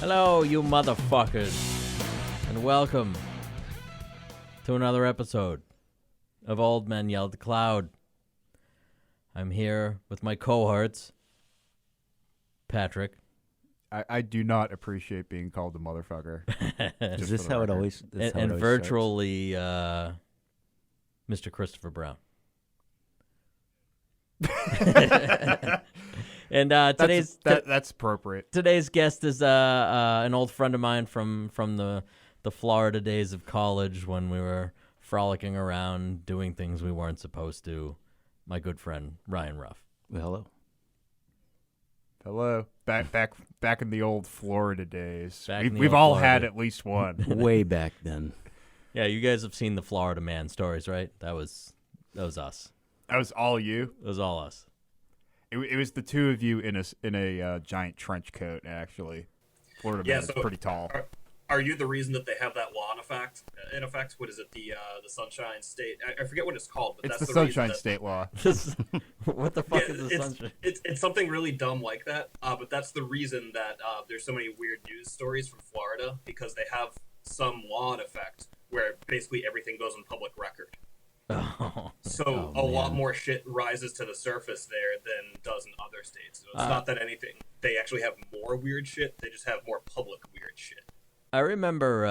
Hello, you motherfuckers, and welcome to another episode of Old Men Yell at the Cloud. I'm here with my cohorts, Patrick. I do not appreciate being called a motherfucker. Is this how it always And virtually Mr. Christopher Brown. And that's appropriate. Today's guest is an old friend of mine from the Florida days of college when we were frolicking around doing things we weren't supposed to. My good friend Ryan Ruff. Well, Hello. Back in the old Florida days. We've all had at least one. way back then. Yeah, you guys have seen the Florida Man stories, right? That was us. That was all you? It was all us. It was the two of you in a giant trench coat, actually. Florida Man is pretty tall. Are you the reason that they have that law in effect? What is it? The Sunshine State? I forget what it's called. But It's that's the the Sunshine State law. What the fuck is the Sunshine? It's something really dumb like that. But that's the reason that there's so many weird news stories from Florida, because they have some law in effect where basically everything goes on public record. So a lot more shit rises to the surface there than does in other states. So it's not that they actually have more weird shit. They just have more public weird shit. I remember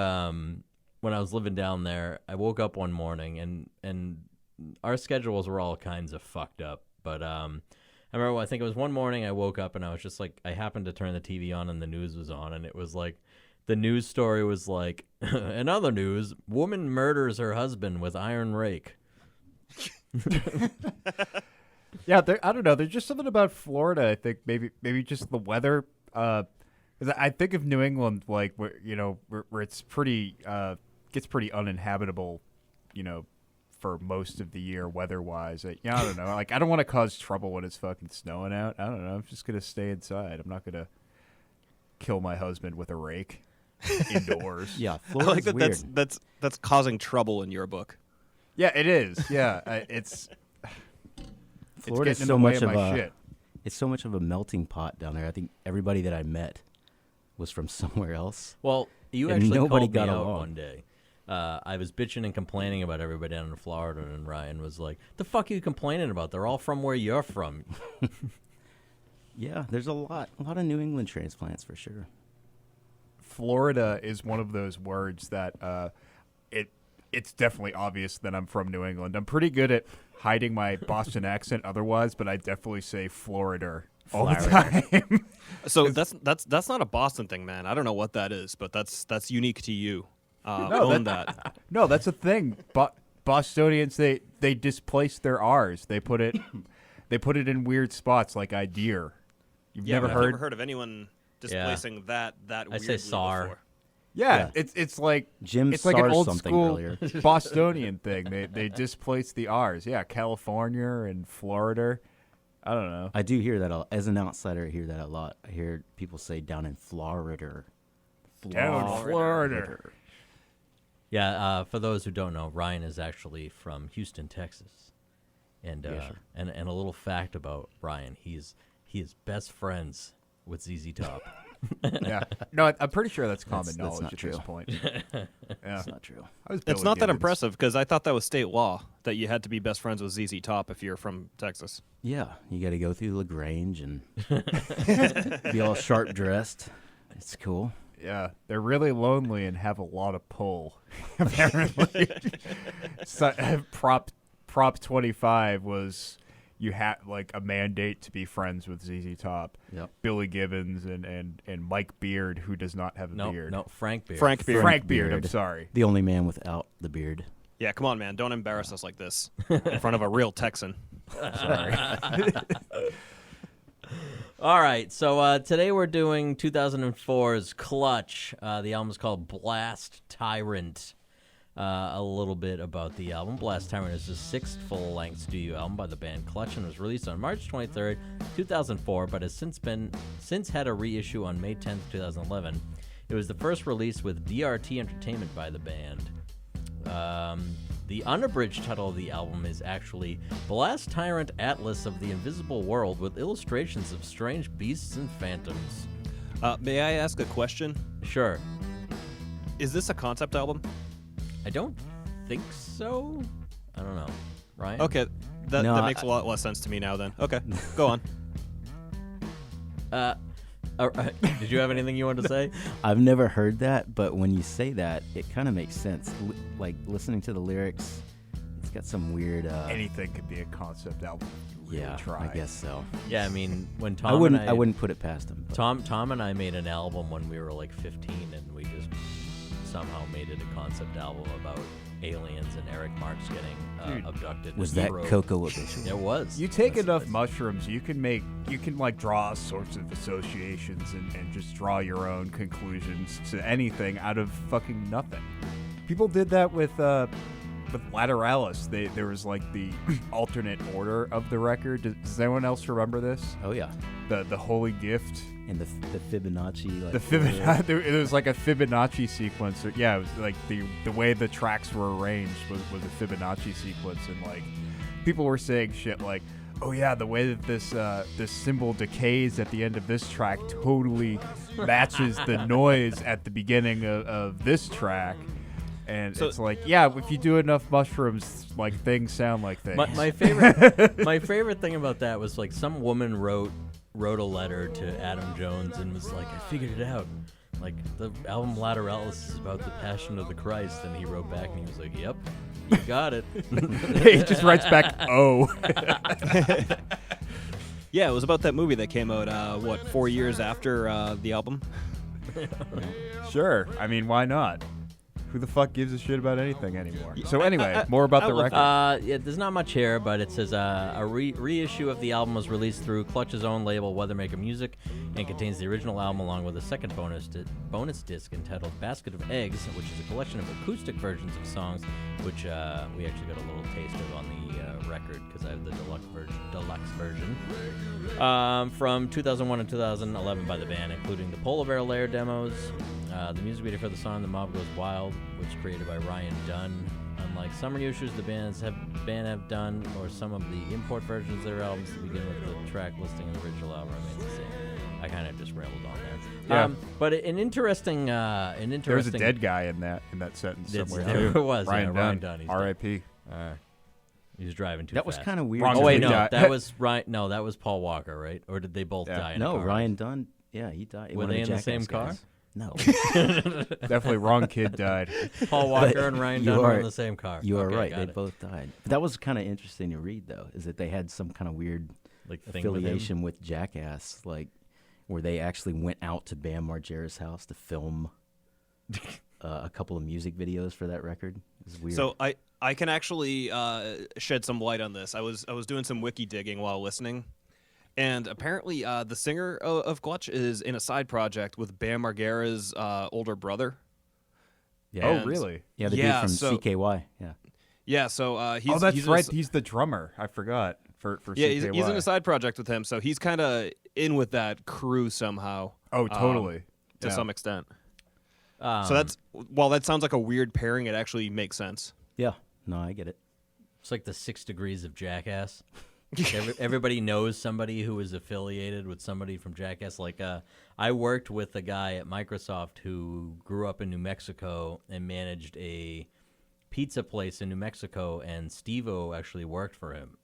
when I was living down there, I woke up one morning and our schedules were all kinds of fucked up. But I remember, I think it was one morning I woke up and I was just like, I happened to turn the TV on and the news was on, and it was like, the news story was like, in other news, woman murders her husband with iron rake. Yeah, I don't know. There's just something about Florida. I think maybe just the weather. Because I think of New England like where it's pretty gets pretty uninhabitable, for most of the year weather-wise. I don't know. Like, I don't want to cause trouble when it's fucking snowing out. I don't know. I'm just gonna stay inside. I'm not gonna kill my husband with a rake indoors. Yeah, I Florida's like that. weird. That's causing trouble in your book. Yeah, it is. Yeah, it's Florida's getting so in the way much of of my a shit. it's so much of a melting pot down there. I think everybody that I met was from somewhere else. Well, you And actually nobody called got me out along. one day. I was bitching and complaining about everybody down in Florida, and Ryan was like, "The fuck are you complaining about? They're all from where you're from." Yeah, there's a lot of New England transplants for sure. Florida is one of those words that it's definitely obvious that I'm from New England. I'm pretty good at hiding my Boston accent otherwise, but I definitely say Florida all the time. So that's not a Boston thing, man. I don't know what that is, but that's unique to you. Own that. No, that's a thing. Bostonians, they displace their R's. They put it in weird spots like idea. You've never I've heard? never heard of anyone displacing that I weirdly say SAR. before. Yeah, it's like Jim it's like an Sars old something school earlier. Bostonian thing. They displace the R's. Yeah, California and Florida. I don't know. I do hear that as an outsider. I hear that a lot. I hear people say down in Florida. Down in Florida. Yeah, for those who don't know, Ryan is actually from Houston, Texas, and Yeah, sure. and a little fact about Ryan: he is best friends with ZZ Top. Yeah. No, I'm pretty sure that's common That's knowledge not at true. this point. Yeah. That's not true. I was It's Billy not that Gibbons. impressive, because I thought that was state law that you had to be best friends with ZZ Top if you're from Texas. Yeah, you got to go through LaGrange and be all sharp dressed. It's cool. Yeah, they're really lonely and have a lot of pull. Apparently, Prop 25 was you had like a mandate to be friends with ZZ Top. Yep. Billy Gibbons and Mike Beard, who does not have a beard. No, Frank Beard. Frank Beard. Frank Beard. I'm Beard. sorry. The only man without the beard. Yeah, come on, man. Don't embarrass us like this in front of a real Texan. Sorry. All right, so today we're doing 2004's Clutch. The album is called Blast Tyrant. A little bit about the album. Blast Tyrant is the sixth full-length studio album by the band Clutch and was released on March 23rd, 2004, but has since had a reissue on May 10th, 2011. It was the first release with DRT Entertainment by the band. The unabridged title of the album is actually Blast Tyrant Atlas of the Invisible World with illustrations of strange beasts and phantoms. May I ask a question? Sure. Is this a concept album? I don't think so. I don't know. Ryan? Okay, that No, makes a lot less sense to me now. Then okay, go on. Did you have anything you wanted to say? I've never heard that, but when you say that, it kind of makes sense. Like listening to the lyrics, it's got some weird. Anything could be a concept album. If you really Yeah, try. I guess so. Yeah, I mean, when Tom I wouldn't. and I wouldn't put it past him. But. Tom and I made an album when we were like 15, and we just somehow made it a concept album about aliens and Eric Marks getting abducted. Was and that wrote- Coco Official? It was. You take That's- enough that's- mushrooms, you can like draw all sorts of associations and just draw your own conclusions to anything out of fucking nothing. People did that with Lateralis. There was like the alternate order of the record. Does anyone else remember this? Oh yeah, The Holy Gift. and the Fibonacci. Like, The Fibonacci. It was like a Fibonacci sequence. Yeah, it was like the way the tracks were arranged was a Fibonacci sequence, and like people were saying shit like, "Oh yeah, the way that this symbol decays at the end of this track totally matches the noise at the beginning of this track." And So- it's like, yeah, if you do enough mushrooms, like things sound like things. My favorite thing about that was like some woman wrote a letter to Adam Jones and was like, I figured it out. Like the album Lateralis is about the Passion of the Christ, and he wrote back and he was like, "Yep, you got it." He just writes back, "Oh." Yeah, it was about that movie that came out 4 years after the album. Sure. I mean, why not? Who the fuck gives a shit about anything anymore? So anyway, I- more about I the love record. Yeah, there's not much here, but it says a reissue of the album was released through Clutch's own label, Weathermaker Music, and contains the original album along with a second bonus disc entitled Basket of Eggs, which is a collection of acoustic versions of songs, which we actually got a little taste of on the record because I have the deluxe version from 2001 and 2011 by the band, including the Polar Bear Lair demos, the music video for the song "The Mob Goes Wild," which is created by Ryan Dunn. Unlike some reissues the band have done, or some of the import versions of their albums to begin with, the track listing of the original album remains the same. I kind of just rambled on there. Yeah. But an interesting. There was a dead guy in that sentence It's- somewhere. there too. was, yeah, Ryan Ryan Dunn. Dunn, he's dead. R.I.P. He was driving too that fast. was kind of weird. Wrong Oh wait, Big no, guy. that was Ryan. No, that was Paul Walker, right? Or did they both Yeah. die? In a No, car Ryan Dunn. Yeah, he died. Were one of they in the Jackass same car? guys. No, Definitely wrong kid died. race? Paul Walker and Ryan you Dunn were are- in the same car. you are Okay, right. got They it. both died. But that was kind of interesting to read, though. Is that they had some kind of weird Like thing with him. affiliation with Jackass, like where they actually went out to Bam Margera's house to film a couple of music videos for that record. It was weird. So I can actually shed some light on this. I was doing some wiki digging while listening, and apparently the singer of Clutch is in a side project with Bam Margera's older brother. yeah, Oh, really? yeah, the yeah, dude from so- CKY. Yeah, Yeah, so he's Oh, that's he's right. In He's the drummer. I forgot. For yeah, CKY. he's in a side project with him, so he's kind of in with that crew somehow. Oh, totally. To Yeah. some extent. Um, So that's while that sounds like a weird pairing, it actually makes sense. yeah. No, I get it. it's like the 6 degrees of Jackass. Everybody knows somebody who is affiliated with somebody from Jackass. Like I worked with a guy at Microsoft who grew up in New Mexico and managed a pizza place in New Mexico, and Steve-O actually worked for him.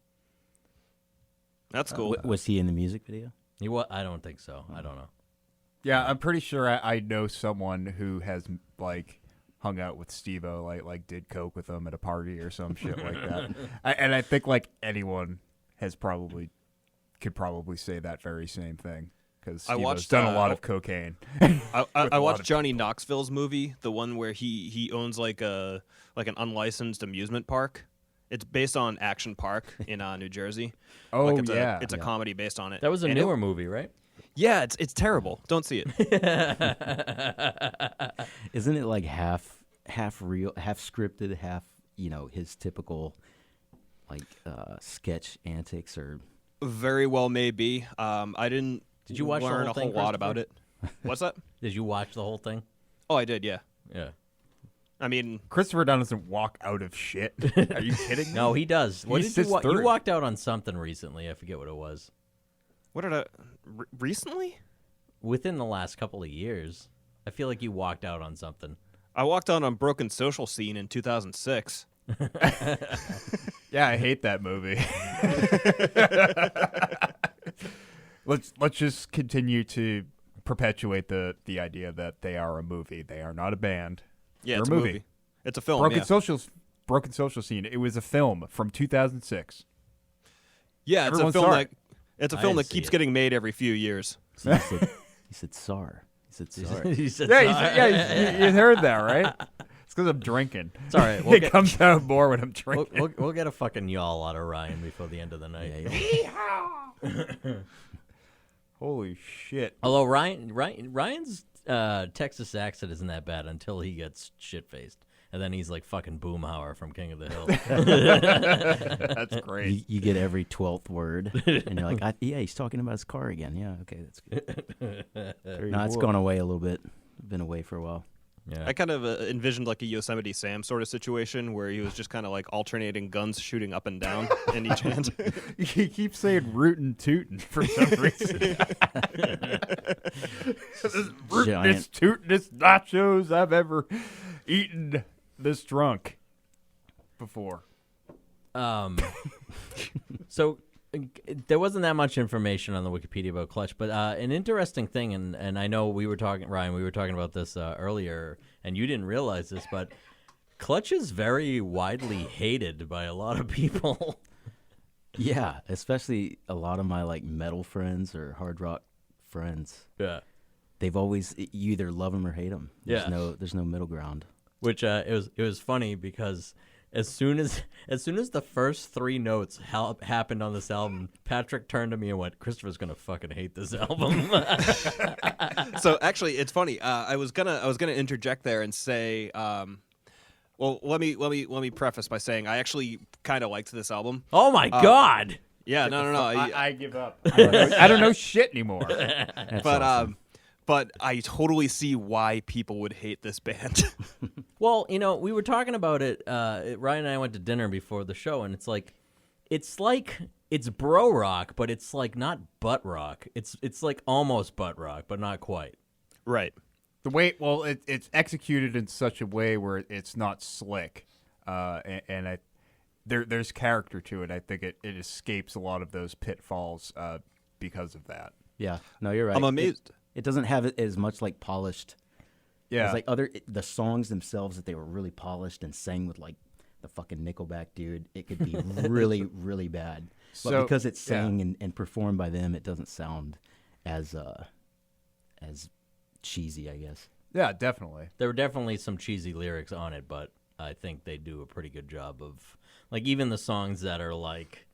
That's cool. Was he in the music video? I don't think so. I don't know. Yeah, I'm pretty sure I know someone who has like hung out with Steve-O, like did coke with him at a party or some shit like that. And I think like anyone could probably say that very same thing because I Steve-O's watched, done a lot of cocaine. I a lot watched of Johnny Knoxville's movie, the one where he owns like an unlicensed amusement park. It's based on Action Park in New Jersey. Oh, Like it's yeah. it's a comedy based on it. That was a And newer movie, right? Yeah, it's terrible. Don't see it. Isn't it like half real, half scripted, half his typical like sketch antics or? Very well may be. I didn't. Did you watch the learn whole a thing, whole lot about it? Christopher? What's that? Did you watch the whole thing? Oh, I did. Yeah. Yeah. I mean, Christopher Dunn doesn't walk out of shit. Are you kidding me? No, he does. What He did you sits You through. walked out on something recently. I forget what it was. what did I recently? within the last couple of years. I feel like you walked out on something. I walked on Broken Social Scene in 2006. Yeah, I hate that movie. Let's just continue to perpetuate the idea that they are a movie. They are not a band. Yeah, They're it's a a movie. movie. It's a film. Broken Social Scene. It was a film from 2006. Yeah, it's a Everyone film saw that it. it's a I film didn't that see keeps it. getting made every few years. So he said SAR. He said SAR. You said Yeah, you heard that, right? It's because I'm drinking. It's all right. We'll It get, comes out more when I'm we'll, drinking. we'll get a fucking yawl out of Ryan before the end of the night. Yeah, yeah. Holy shit. Although Ryan's Texas accent isn't that bad until he gets shit-faced. And then he's like fucking Boomhauer from King of the Hill. That's great. You get every 12th word, and you're like, yeah, he's talking about his car again. Yeah, okay, that's good. No, it's gone away a little bit. Been away for a while. Yeah. I kind of envisioned like a Yosemite Sam sort of situation where he was just kind of like alternating guns shooting up and down in each hand. He keeps saying rootin' tootin' for some reason. This rootin'est, tootin'est nachos I've ever eaten this drunk before. So there wasn't that much information on the Wikipedia about Clutch, but an interesting thing, and I know Ryan, we were talking about this earlier, and you didn't realize this, but Clutch is very widely hated by a lot of people. Yeah, especially a lot of my like metal friends or hard rock friends. Yeah. They've always you either love them or hate them. Yeah. There's no middle ground. Which it was funny because as soon as the first three notes happened on this album, Patrick turned to me and went, "Christopher's gonna fucking hate this album." So actually, it's funny. I was gonna interject there and say, well, let me preface by saying I actually kind of liked this album. Oh my god! Yeah, no. I give up. I don't know shit anymore. That's But awesome. but I totally see why people would hate this band. Well, we were talking about it. Ryan and I went to dinner before the show, and it's like it's bro rock, but it's like not butt rock. It's like almost butt rock, but not quite. Right. The way, well, it's executed in such a way where it's not slick, and there's character to it. I think it escapes a lot of those pitfalls because of that. Yeah, no, you're right. I'm amazed. It doesn't have it as much like polished. Yeah, It's like the songs themselves that they were really polished and sang with like the fucking Nickelback dude. It could be really, really bad. But So, because it's yeah. sang and performed by them, it doesn't sound as cheesy, I guess. yeah, definitely. There were definitely some cheesy lyrics on it, but I think they do a pretty good job of, like, even the songs that are like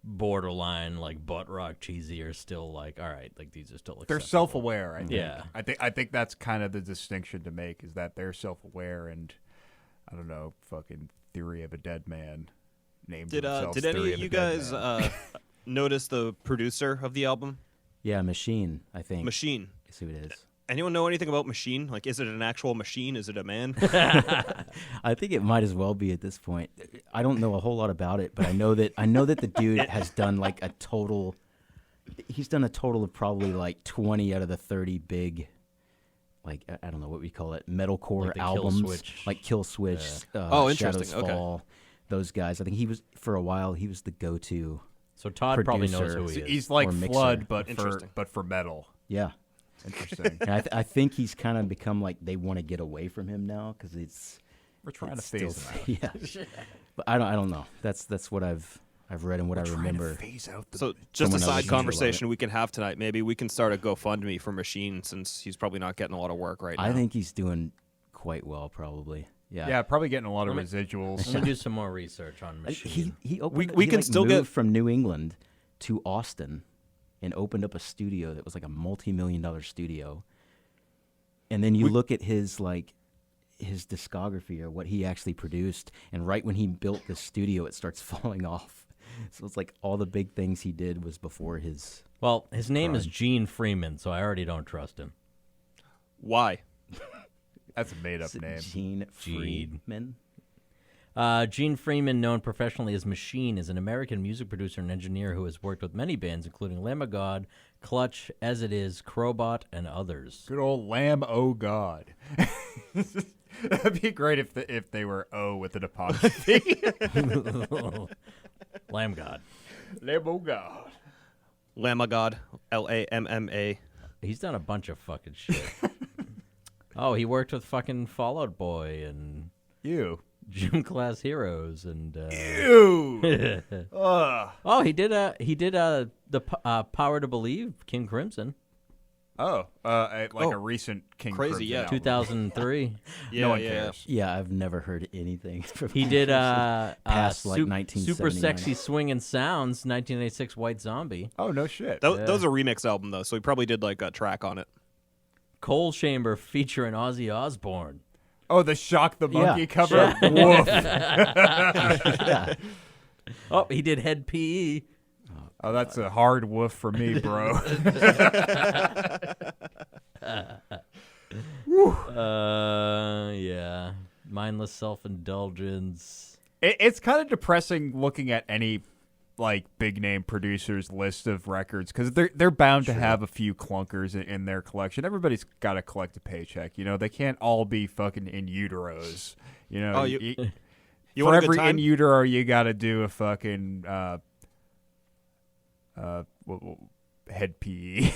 borderline like butt rock cheesy are still like, all right, like these are still They're acceptable. self-aware. I think. Yeah. I think that's kind of the distinction to make is that they're self-aware and I don't know, fucking Theory of a Dead Man named Did themselves any Theory of a you Dead guys Man. notice the producer of the album? Yeah, Machine, I think. Machine. Is who it is. Anyone know anything about Machine? Like, is it an actual machine? Is it a man? I think it might as well be at this point. I don't know a whole lot about it, but I know that the dude has done like a total. He's done a total of probably like 20 out of the 30 big, like I don't know what we call it, metalcore Like the Kill albums, Switch. like Kill Switch. Oh, Shadows interesting. Okay. Fall, those guys. I think he was for a while. He was the go-to. So Todd probably knows Producer. who he is. He's like or mixer. Flood, but Interesting. for metal. Yeah. Interesting. And I think he's kind of become like they want to get away from him now because it's. We're trying to it's phase still- him out. Yeah, but I don't know. That's what I've read and what I Trying remember. to phase out the So, just a Someone else side usually love conversation we can have tonight. Maybe we can start a GoFundMe for Machine since he's probably not getting a lot of work right now. I think he's doing quite well, probably. Yeah. yeah, probably getting a lot of Let me- residuals. Let me do some more research on Machine. He opened. We he, can like, still moved get- from New England to Austin, and opened up a studio that was like a multi-million-dollar studio. And then you look at his discography or what he actually produced, and right when he built the studio, it starts falling off. So it's like all the big things he did was before his. Well, his name is Gene Freeman, so I already don't trust him. Why? That's a made up Is it name. Gene Gene. Freeman. Gene Freeman, known professionally as Machine, is an American music producer and engineer who has worked with many bands, including Lamb of God, Clutch, As It Is, Crowbot, and others. Good old Lamb O' God. That'd be great if they were O with an apostrophe. Lamb God. Lamb O' God. Lamb of God, Lamma. He's done a bunch of fucking shit. Oh, he worked with fucking Fall Out Boy and Ew. Gym Class Heroes and Ew. Ugh. oh, he did the Power to Believe, King Crimson, Oh, a recent King Crazy, Crimson yeah. album. 2003. Yeah, No one yeah. cares. Yeah, I've never heard anything from He did Past, like, Super 1979. Sexy Swingin' Sounds, 1986 White Zombie. Oh, no shit. That was a remix album though, so he probably did like a track on it. Coal Chamber featuring Ozzy Osbourne. Oh, the Shock the Monkey Yeah. cover? Woof. Yeah. Oh, he did Head PE. Oh, that's a hard woof for me, bro. Yeah. Mindless Self-Indulgence. It's kind of depressing looking at any like big name producers list of records because they're bound to have a few clunkers in their collection. Everybody's got to collect a paycheck, you know. They can't all be fucking in uteros, you know. Oh, you for want a good every time? in utero, you got to do a fucking head PE.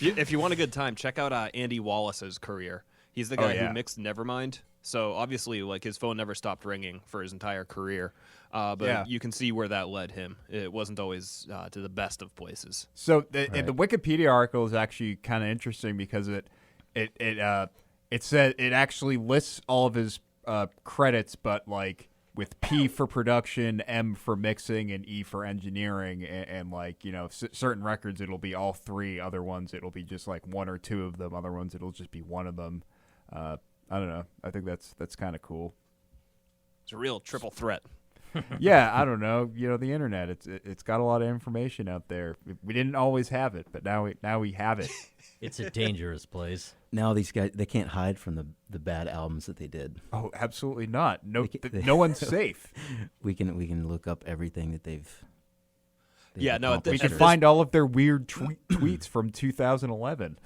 If you want a good time, check out Andy Wallace's career. He's the guy yeah. who mixed Nevermind. So obviously, like his phone never stopped ringing for his entire career. But Yeah. you can see where that led him. It wasn't always to the best of places. So the Wikipedia article is actually kind of interesting because it said it actually lists all of his credits, but like with P for production, M for mixing, and E for engineering, and like you know certain records it'll be all three. Other ones it'll be just like one or two of them. Other ones it'll just be one of them. I don't know. I think that's kind of cool. It's a real triple threat. Yeah, I don't know. You know, the internet. It's got a lot of information out there. We didn't always have it, but now we have it. It's a dangerous place. Now these guys, they can't hide from the bad albums that they did. Oh, absolutely not. No, They- no one's safe. We can look up everything that they've Yeah, no, We accomplished can or- find all of their weird tweets from 2011.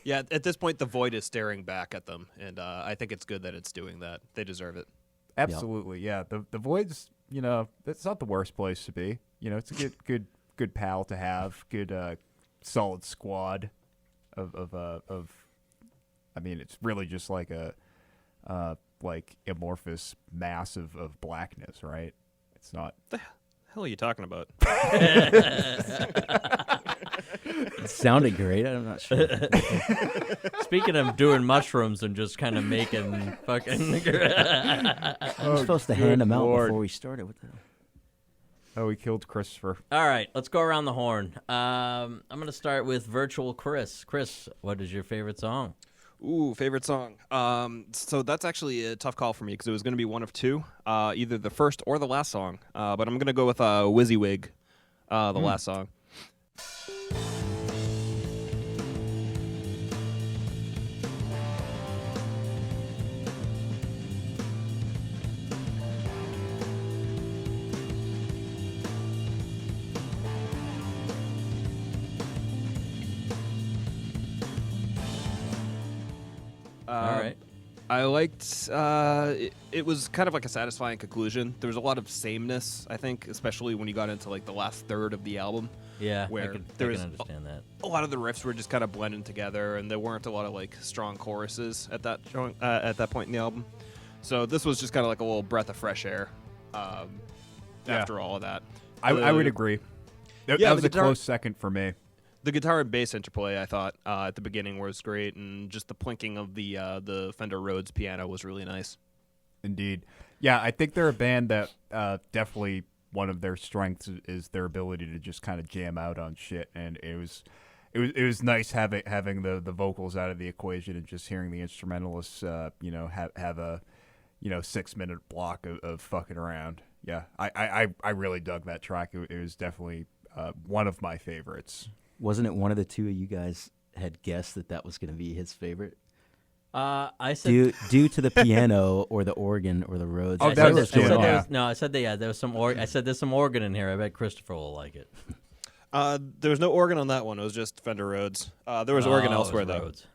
Yeah, at this point, the void is staring back at them, and I think it's good that it's doing that. They deserve it. Absolutely, yeah. The Void's, you know, that's not the worst place to be. You know, it's a good pal to have. Good, solid squad of. I mean, it's really just like a, like amorphous mass of blackness, right? It's not. The hell are you talking about? It sounded great. I'm not sure. Speaking of doing mushrooms and just kind of making fucking. I'm supposed to good hand them out Lord. before we started. What the hell? Oh, we killed Christopher. All right, let's go around the horn. I'm going to start with Virtual Chris. Chris, what is your favorite song? Ooh, favorite song. So that's actually a tough call for me because it was going to be one of two, either the first or the last song. But I'm going to go with WYSIWYG, the last song. All right. I liked it was kind of like a satisfying conclusion. There was a lot of sameness, I think, especially when you got into like the last third of the album. Yeah, I Where can there was understand that. A lot of the riffs were just kind of blending together, and there weren't a lot of like strong choruses at that point in the album. So this was just kind of like a little breath of fresh air after all of that. I would agree. That yeah, was the a guitar- close second for me. The guitar and bass interplay, I thought, at the beginning was great, and just the plinking of the Fender Rhodes piano was really nice. Indeed. Yeah, I think they're a band that definitely one of their strengths is their ability to just kind of jam out on shit, and it was nice having the vocals out of the equation and just hearing the instrumentalists have a 6-minute block of fucking around. Yeah, I really dug that track. It was definitely one of my favorites. Wasn't it one of the two of you guys had guessed that was going to be his favorite? I said due to the piano or the organ or the Rhodes. Oh, I that said was I said good, there yeah. was, no, I said that there was some I said there's some organ in here. I bet Christopher will like it. There was no organ on that one. It was just Fender Rhodes. There was organ Oh, it elsewhere was though. Rhodes.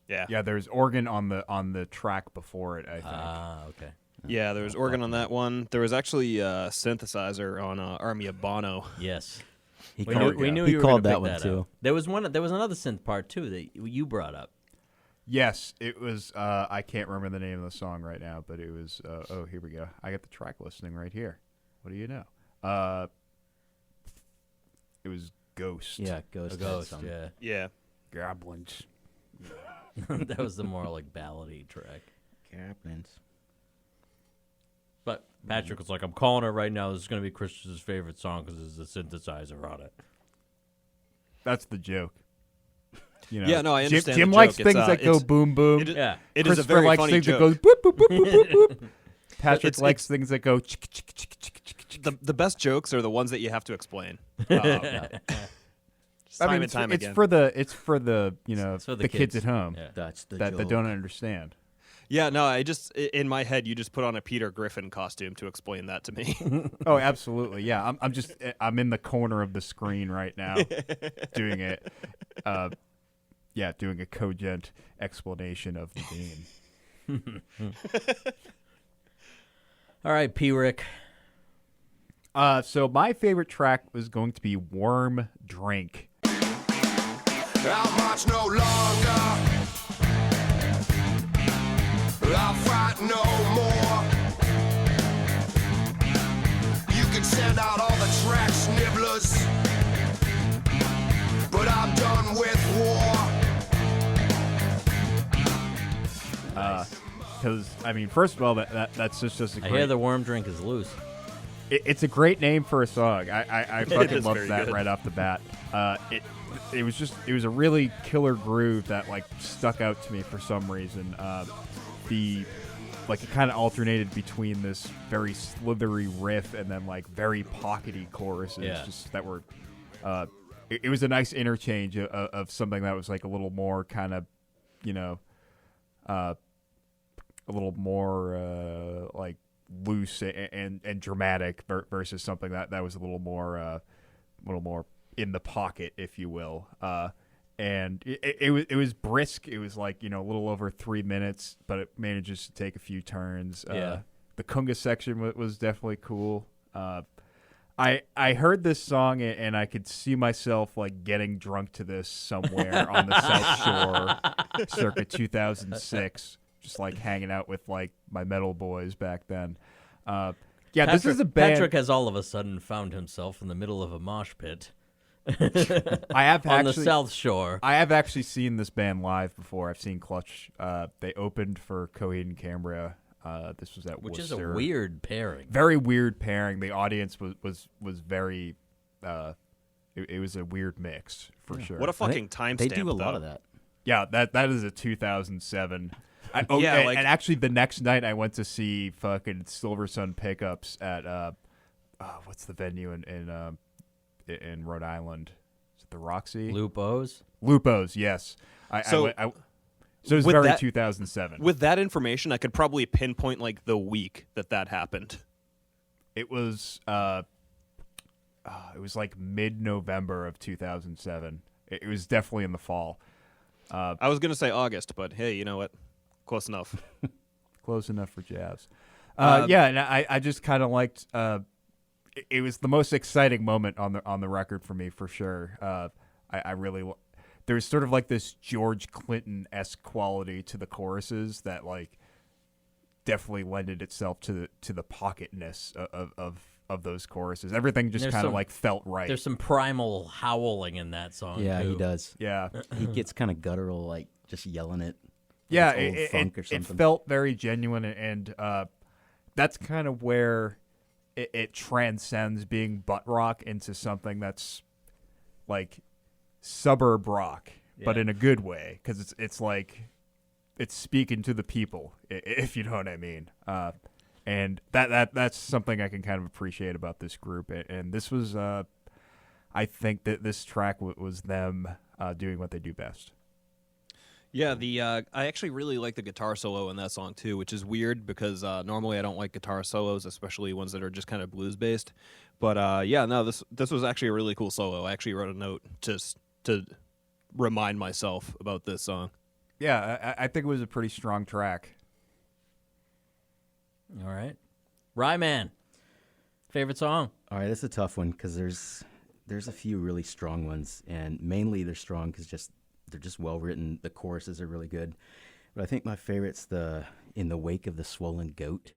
Yeah. Yeah, there's organ on the track before it, I think. Okay. Yeah, there was organ on that one. There was actually a synthesizer on Army of Bono. Yes. He We called, knew he you were called gonna that pick one that too. out. There was another synth part too that you brought up. Yes, it was. I can't remember the name of the song right now, but it was. Oh, here we go. I got the track listing right here. What do you know? It was Ghost. Yeah, Ghost. A had ghost. some. Yeah. Yeah. Goblins. That was the more like ballady track. Goblins. But Patrick was like, "I'm calling it right now. This is going to be Chris's favorite song because there's a synthesizer on it." That's the joke. You know, Yeah, no, I Jim, understand Jim the likes joke. things It's, that go it's- boom boom. Yeah. It is a Christopher very likes funny things joke. that goes boop boop boop boop boop boop. Patrick It's- likes it's- things that go. Chick, chick, chick, chick, chick, chick. The best jokes are the ones that you have to explain. Just I time mean, and time it's again. for the you know It's for the kids at home Yeah. That's the that joke. don't understand. Yeah, no, in my head, you just put on a Peter Griffin costume to explain that to me. Oh, absolutely. Yeah, I'm in the corner of the screen right now, doing it. Doing a cogent explanation of the game. All right, P. Rick. So my favorite track was going to be "Worm Drink." I'll march no longer. I'll fight no more. You can send out all the track snibblers, but I'm done with war. Because I mean, first of all, that's just a I great. hear the worm drink is loose. It's a great name for a song. I fucking is love very that good. right off the bat. It was a really killer groove that like stuck out to me for some reason. It kind of alternated between this very slithery riff and then like very pockety choruses. Yeah. Just that were. It was a nice interchange of something that was like a little more kind of, you know, a little more like loose and dramatic versus something that was a little more in the pocket, if you will. And it was brisk. It was like, you know, a little over 3 minutes, but it manages to take a few turns. Yeah. The Kunga section was definitely cool. I heard this song and I could see myself like getting drunk to this somewhere on the South Shore circa 2006, just like hanging out with like my metal boys back then. This is a band. Patrick has all of a sudden found himself in the middle of a mosh pit I have on actually, the South Shore. I have actually seen this band live before. I've seen Clutch. They opened for Coheed and Cambria. This was at Which is Worcester. a weird pairing. Very weird pairing. The audience was very. It was a weird mix for sure. What a fucking timestamp. They do a lot though. of that. Yeah, that is a 2007. Yeah, and, like- and actually the next night I went to see fucking Silver Sun Pickups at what's the venue in Rhode Island? Is it the Roxy? Lupos. Lupo's, yes. So it was with very that- 2007. With that information, I could probably pinpoint like the week that happened. It was like mid-November of 2007. It was definitely in the fall. I was gonna say August, but hey, you know what? Close enough. Close enough for jazz. And I just kind of liked. It was the most exciting moment on the record for me for sure. I really there's sort of like this George Clinton-esque quality to the choruses that like definitely lended itself to the pocketness of those choruses. Everything just There's kind of some- like felt right. There's some primal howling in that song. Yeah, too. he does. Yeah. He gets kind of guttural, like just yelling it. Yeah, It's old funk or it something. felt very genuine, and that's kind of where it transcends being butt rock into something that's like suburb rock, but Yeah. in a good way, because it's like it's speaking to the people, if you know what I mean. And that's something I can kind of appreciate about this group, and this was, I think that this track was them doing what they do best. Yeah, I actually really like the guitar solo in that song too, which is weird because normally I don't like guitar solos, especially ones that are just kind of blues based. But yeah, no, this was actually a really cool solo. I actually wrote a note just to remind myself about this song. Yeah, I think it was a pretty strong track. All right. Ryman, favorite song? All right, that's a tough one because there's a few really strong ones, and mainly they're strong because they're just well written. The choruses are really good, but I think my favorite's the "In the Wake of the Swollen Goat."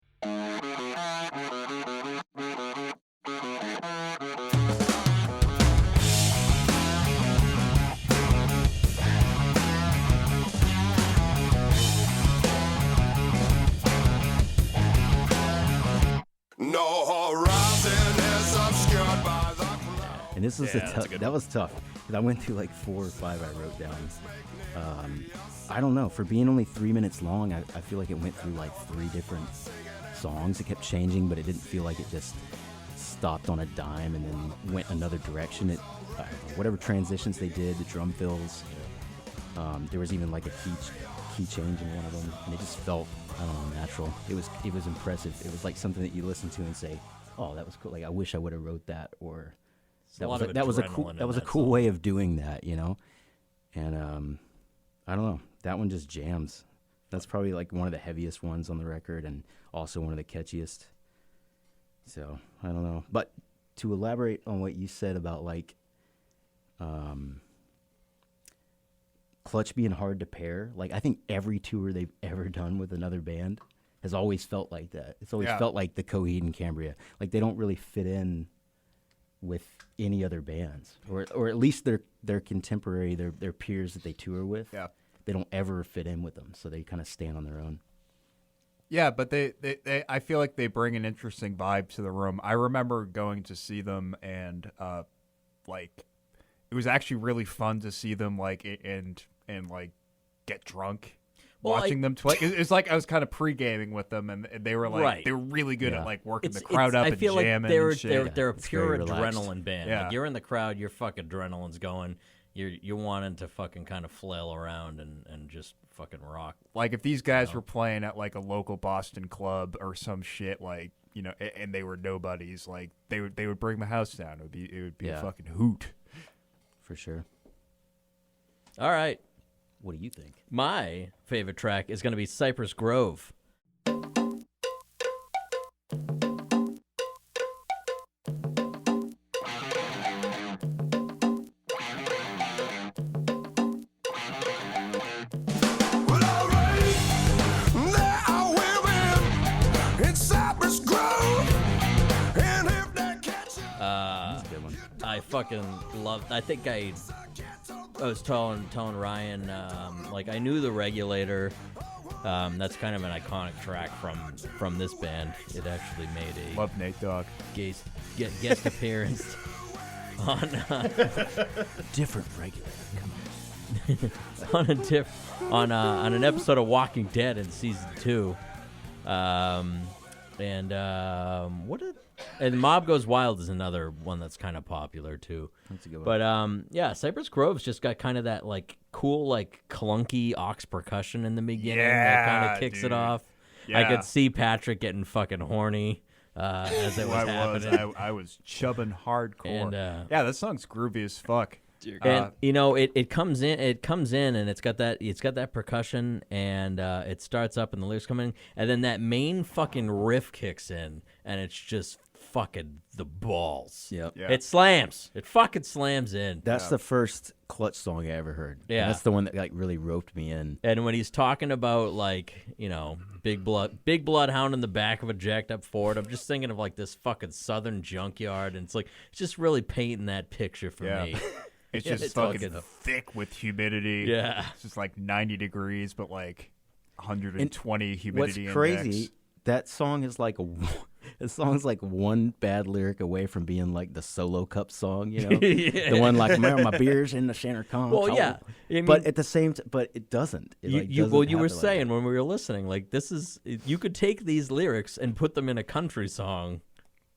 No horizon is obscured by the cloud. And this was Yeah, that's a good that was tough because I went through like 4 or 5 I wrote down. I don't know, for being only 3 minutes long, I feel like it went through like 3 different songs. It kept changing, but it didn't feel like it just stopped on a dime and then went another direction. It whatever transitions they did, the drum fills. There was even like a key change in one of them, and it just felt, I don't know, natural. It was impressive. It was like something that you listen to and say, "Oh, that was cool. Like I wish I would have wrote that," or a lot of that was a adrenaline cool in that was a that cool song. way of doing that, you know. And I don't know, that one just jams. That's probably like one of the heaviest ones on the record, and also one of the catchiest. So I don't know, but to elaborate on what you said about like Clutch being hard to pair, like I think every tour they've ever done with another band has always felt like that. It's always felt like the Coheed and Cambria. Like they don't really fit in with any other bands, or at least their contemporary, their peers that they tour with. Yeah. They don't ever fit in with them, so they kind of stand on their own. Yeah, but they I feel like they bring an interesting vibe to the room. I remember going to see them, and like it was actually really fun to see them like and like get drunk Well, watching them play. It's like I was kind of pre-gaming with them, and they were like Right. they were really good Yeah. at like working the crowd up I and feel like jamming they're and shit. they're a It's pure very relaxed. adrenaline band. Yeah. Like you're in the crowd, your fucking adrenaline's going. You're wanting to fucking kind of flail around and just fucking rock. Like if these guys were playing at like a local Boston club or some shit, like and they were nobodies, like they would bring the house down. It would be a Yeah. fucking hoot. For sure. All right. What do you think? My favorite track is going to be Cypress Grove. Well, alright, there are women in Cypress Grove, and if they catch you, That's a good one. I fucking love. I think I was telling Ryan, like I knew the Regulator. That's kind of an iconic track from this band. It actually made a Love Nate Dogg. guest appearance on Different Regulator. on an episode of Walking Dead in season 2. And Mob Goes Wild is another one that's kind of popular too. That's a good one. But yeah, Cypress Grove's just got kind of that like cool like clunky aux percussion in the beginning that kind Yeah, of kicks dude. it off. I Yeah. could see Patrick getting fucking horny as it was happening. I was chubbing hardcore. And, yeah, that song's groovy as fuck. And you know, it comes in and it's got that percussion, and it starts up and the lyrics come in, and then that main fucking riff kicks in, and it's just fucking the balls. Yep. Yeah. It slams. It fucking slams in. That's the first Clutch song I ever heard. And Yeah. that's the one that like really roped me in. And when he's talking about like, you know, big bloodhound in the back of a jacked up Ford, I'm just thinking of like this fucking southern junkyard, and it's just really painting that picture for Yeah. me. It's Yeah, just it's fucking fucking- thick with humidity. Yeah. It's just like 90 degrees, but like 120 What's humidity crazy, index. that song is like one bad lyric away from being like the Solo Cup song, you know? Yeah. The one like, my beer's in the center console. Well, yeah. I mean- but at the same time, but it doesn't. It, like, You doesn't were have to like saying that. when we were listening, like you could take these lyrics and put them in a country song,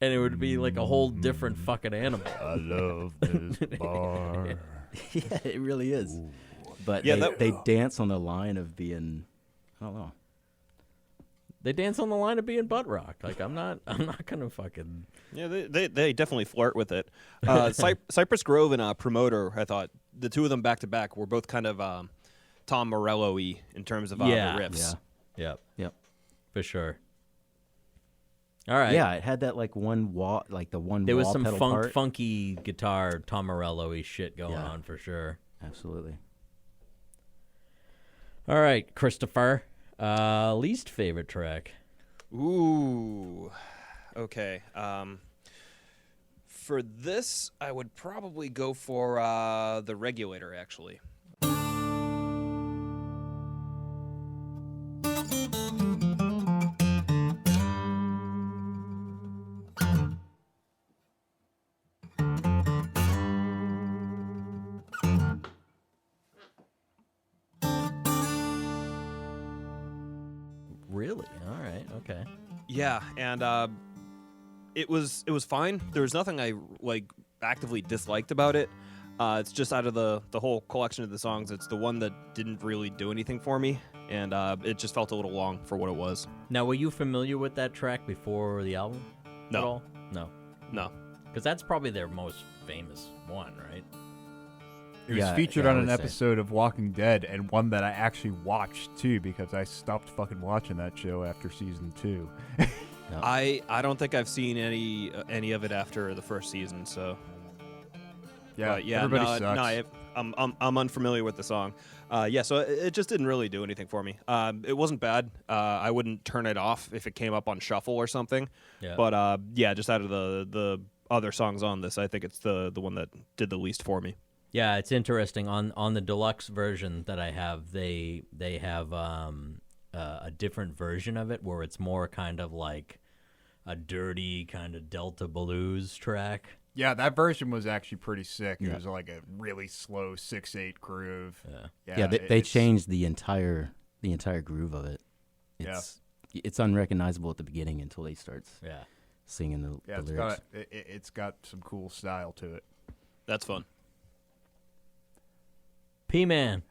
and it would be like a whole different fucking animal. I love this bar. Yeah, it really is. But Yeah, they dance on the line of being, I don't know. They dance on the line of being butt rock. Like I'm not gonna fucking. Yeah, they definitely flirt with it. Cypress Grove and Promoter, I thought the two of them back to back were both kind of Tom Morello-y in terms of Yeah. the riffs. Yep, Yep. for sure. All right. Yeah, it had that like one wah, like the one. There was wah some pedal part. funky guitar Tom Morello-y shit going Yeah. on for sure. Absolutely. All right, Christopher. Least favorite track. Ooh. Okay. For this, I would probably go for the Regulator, actually. Really? All right. Okay. Yeah, and it was fine. There was nothing I like actively disliked about it. It's just out of the whole collection of the songs, it's the one that didn't really do anything for me, and it just felt a little long for what it was. Now, were you familiar with that track before the album? No. At all? No. No. Because that's probably their most famous one, right? It was Yeah, featured yeah, I on an would say. episode of Walking Dead, and one that I actually watched too because I stopped fucking watching that show after season 2. I don't think I've seen any of it after the first season, so Yeah, yeah, everybody no, sucks. I'm unfamiliar with the song. Yeah, so it just didn't really do anything for me. It wasn't bad. I wouldn't turn it off if it came up on shuffle or something. Yeah. But yeah, just out of the other songs on this, I think it's the one that did the least for me. Yeah, it's interesting. On the deluxe version that I have, they have a different version of it where it's more kind of like a dirty kind of Delta blues track. Yeah, that version was actually pretty sick. It Yeah. was like a really slow 6/8 groove. Yeah, they it's- changed the entire groove of it. It's unrecognizable at the beginning until they start Yeah. singing the Yeah, lyrics. it's got some cool style to it. That's fun. P-Man.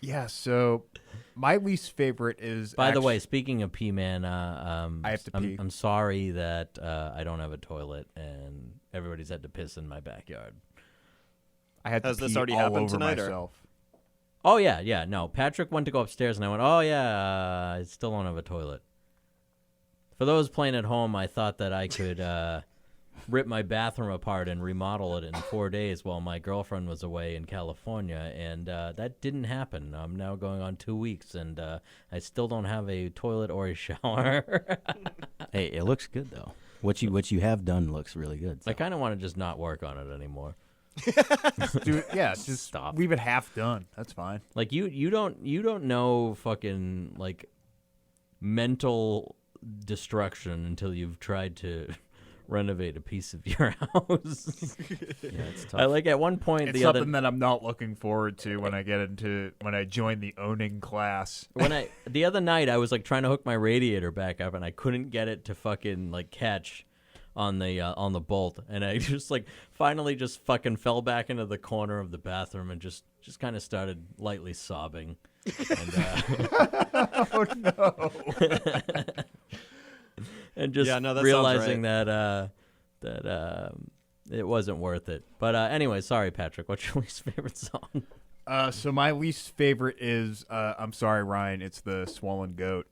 Yeah, so my least favorite is. By the actu- way, speaking of P-Man, I have to I'm, pee. I'm sorry that I don't have a toilet and everybody's had to piss in my backyard. I had Has to this pee already all happened over tonight, or- myself. Oh, yeah. No, Patrick went to go upstairs, and I went, oh, yeah, I still don't have a toilet. For those playing at home, I thought that I could rip my bathroom apart and remodel it in 4 days while my girlfriend was away in California, and that didn't happen. I'm now going on 2 weeks, and I still don't have a toilet or a shower. Hey, it looks good though. What you have done looks really good. So. I kind of want to just not work on it anymore. Dude, yeah, just Stop. leave it half done. That's fine. Like you don't know fucking like mental destruction until you've tried to renovate a piece of your house. Yeah, it's tough. I like at one point It's the something other that I'm not looking forward to when I join the owning class. the other night I was like trying to hook my radiator back up and I couldn't get it to fucking like catch on the bolt, and I just like finally just fucking fell back into the corner of the bathroom and just kind of started lightly sobbing. And, Oh no! and just Yeah, no, that sounds realizing that it wasn't worth it. But anyway, sorry, Patrick. What's your least favorite song? So my least favorite is I'm sorry, Ryan. It's the Swollen Goat.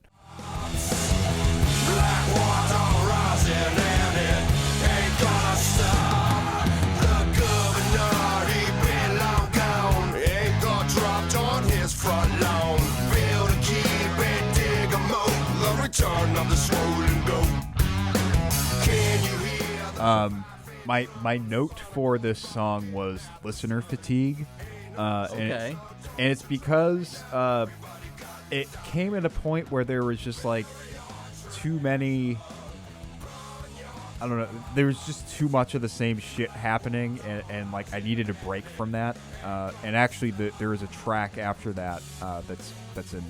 Black water rising and it ain't gonna stop. The governor, he been long gone. Ain't got dropped on his front lawn. Build a keep and dig a moat. The return of the swollen goat. Can you hear the My note for this song was listener fatigue. Okay. And it's because it came at a point where there was just like too many. I don't know. There was just too much of the same shit happening, and like I needed a break from that. And actually, there is a track after that that's an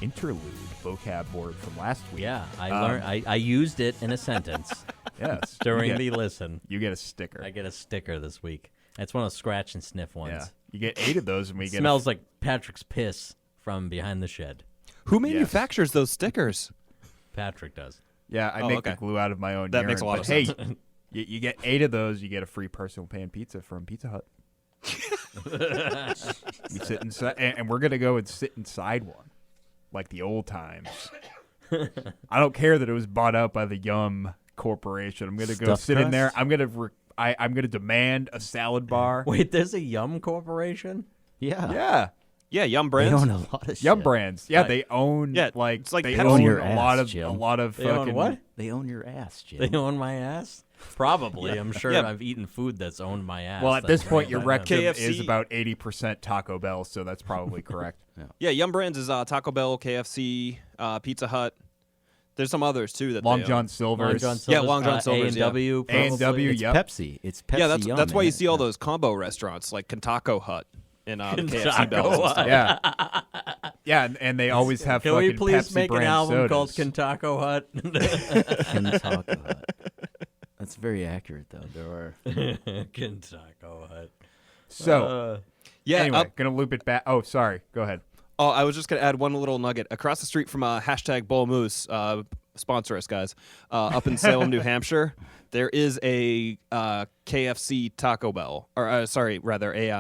interlude vocab word from last week. Yeah, I learned. I used it in a sentence Yes. during you the get, listen. you get a sticker. I get a sticker this week. It's one of those scratch and sniff ones. Yeah, you get 8 of those, and we get Smells like Patrick's piss from behind the shed. Who manufactures those stickers? Patrick does. Yeah, I Oh, make okay. the glue out of my own. That urine, makes a lot but of sense. Hey, you get 8 of those, you get a free personal pan pizza from Pizza Hut. We sit inside, and we're gonna go and sit inside one, like the old times. I don't care that it was bought out by the Yum Corporation. I'm gonna go Stuffed sit in there. crust? I'm gonna demand a salad bar. Wait, there's a Yum Corporation? Yeah. Yeah, Yeah, Yum They Brands. own a lot of Yum shit. Brands. Yeah, they own. Yeah, like it's like they Pepsi. own Your a lot ass, of Jim. a lot of They own fucking what? They own your ass, Jim. They own my ass? Probably. I'm sure Yeah. I've eaten food that's owned my ass. Well, at That's this point, right your by rectum them. KFC is about 80% Taco Bell, so that's probably correct. Yeah, Yum Brands is Taco Bell, KFC, Pizza Hut. There's some others too that Long they John own. Silver's. Long John Yeah, Silver's, Long John Silver's, yeah. A&W. A&W, It's yep. Pepsi. It's Pepsi. Yeah, that's Yum, why man. you see all Yeah. those combo restaurants like Kentacohut and the KFC Kentacohut. bells and stuff. Yeah, yeah, and they always have Can fucking we please Pepsi make an brand album called sodas. Kentacohut? Kentacohut. That's very accurate, though. There are. Kentacohut. So Yeah. anyway, gonna loop it back. Oh, sorry. Go ahead. Oh, I was just gonna add one little nugget. Across the street from hashtag Bull Moose, sponsor us, guys. Up in Salem, New Hampshire, there is a KFC Taco Bell, or a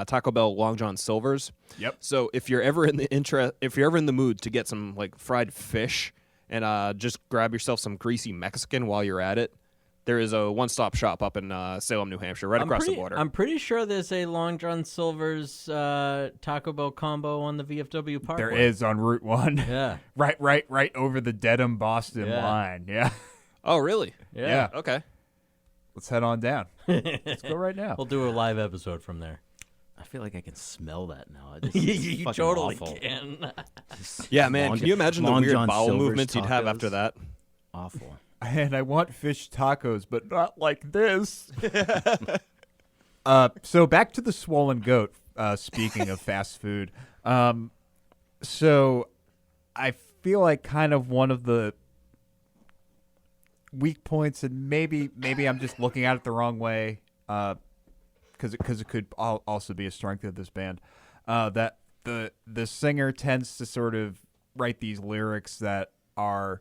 Taco Bell Long John Silver's. Yep. So if you're ever in the mood to get some like fried fish and just grab yourself some greasy Mexican while you're at it, there is a one-stop shop up in Salem, New Hampshire, right across the border. I'm pretty sure there's a Long John Silver's Taco Bell combo on the VFW Parkway. There is on Route 1. Yeah. right over the Dedham Boston Yeah. line. Yeah. Oh, really? Yeah. Okay. Let's head on down. Let's go right now. We'll do a live episode from there. I feel like I can smell that now. This you is fucking totally awful. can. Yeah, man. Can you imagine the Long weird John bowel Silver's movements you'd have after tacos? that? Awful. And I want fish tacos, but not like this. So back to the swollen goat. Speaking of fast food, so I feel like kind of one of the weak points, and maybe I'm just looking at it the wrong way, because it could also be a strength of this band, that the singer tends to sort of write these lyrics that are.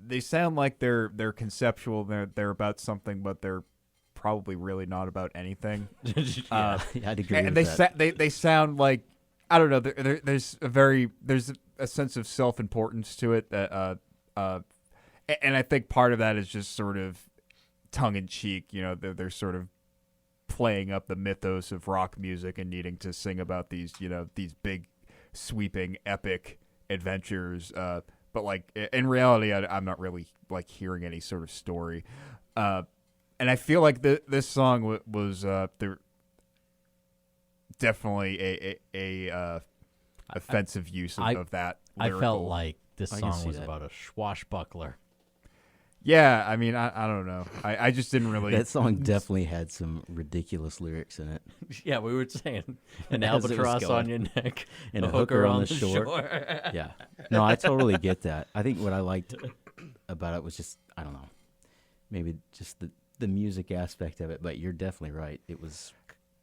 They sound like they're conceptual. They're about something, but they're probably really not about anything. Yeah, I'd agree And with that. they sound like, I don't know. There's a sense of self-importance to it that and I think part of that is just sort of tongue in cheek. You know, they're sort of playing up the mythos of rock music and needing to sing about these big, sweeping, epic adventures. But like in reality, I'm not really like hearing any sort of story, and I feel like this song was definitely a offensive use of that. I felt lyrical- like this I can song see was that. about a swashbuckler. Yeah, I mean, I don't know. I just didn't really. That song definitely had some ridiculous lyrics in it. Yeah, we were saying an As it was albatross going. on your neck And a hooker on the shore. shore. Yeah. No, I totally get that. I think what I liked about it was just, I don't know, maybe just the music aspect of it, but you're definitely right. It was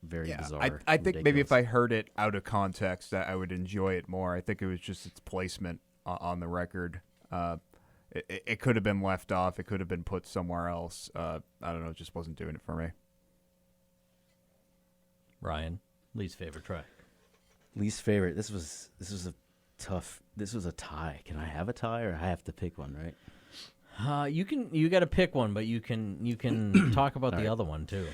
very bizarre. I think maybe if ridiculous. I heard it out of context, I would enjoy it more. I think it was just its placement on the record. It could have been left off. It could have been put somewhere else. I don't know. It just wasn't doing it for me. Ryan, least favorite track. Least favorite. This was a tie. Can I have a tie or I have to pick one, right? You got to pick one, but you can talk about the other one too.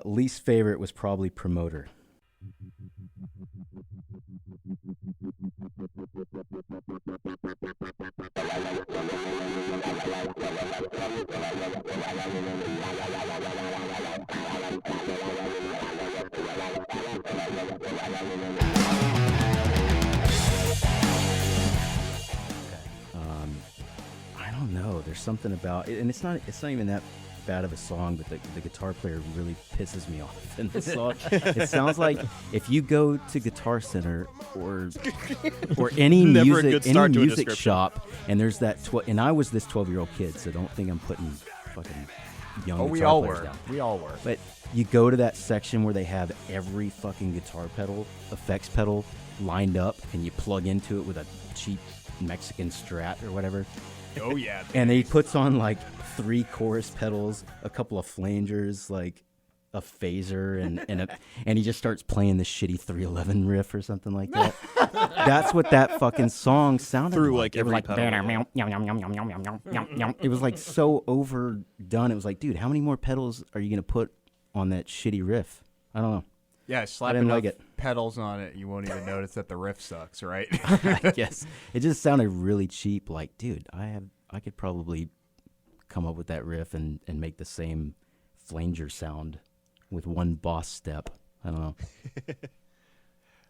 Least favorite was probably Promoter. I don't know. There's something about it, and it's not even that bad of a song, but the guitar player really pisses me off in this song. It sounds like if you go to Guitar Center or any Never a good music start to a description. shop, and there's that and I was this 12-year-old kid, so don't think I'm putting fucking young Oh, guitar we all players were. down. We all were. But you go to that section where they have every fucking guitar pedal, effects pedal lined up, and you plug into it with a cheap Mexican Strat or whatever. Oh yeah. And he puts on like 3 chorus pedals, a couple of flangers, like a phaser, and he just starts playing the shitty 311 riff or something like that. That's what that fucking song sounded Through, like. like, every pedal. It was like so overdone. It was like, dude, how many more pedals are you gonna put on that shitty riff? I don't know. Yeah, slap didn't enough like it. pedals on it, you won't even notice that the riff sucks, right? I guess it just sounded really cheap. Like, dude, I could probably come up with that riff and make the same flanger sound with one boss step. I don't know.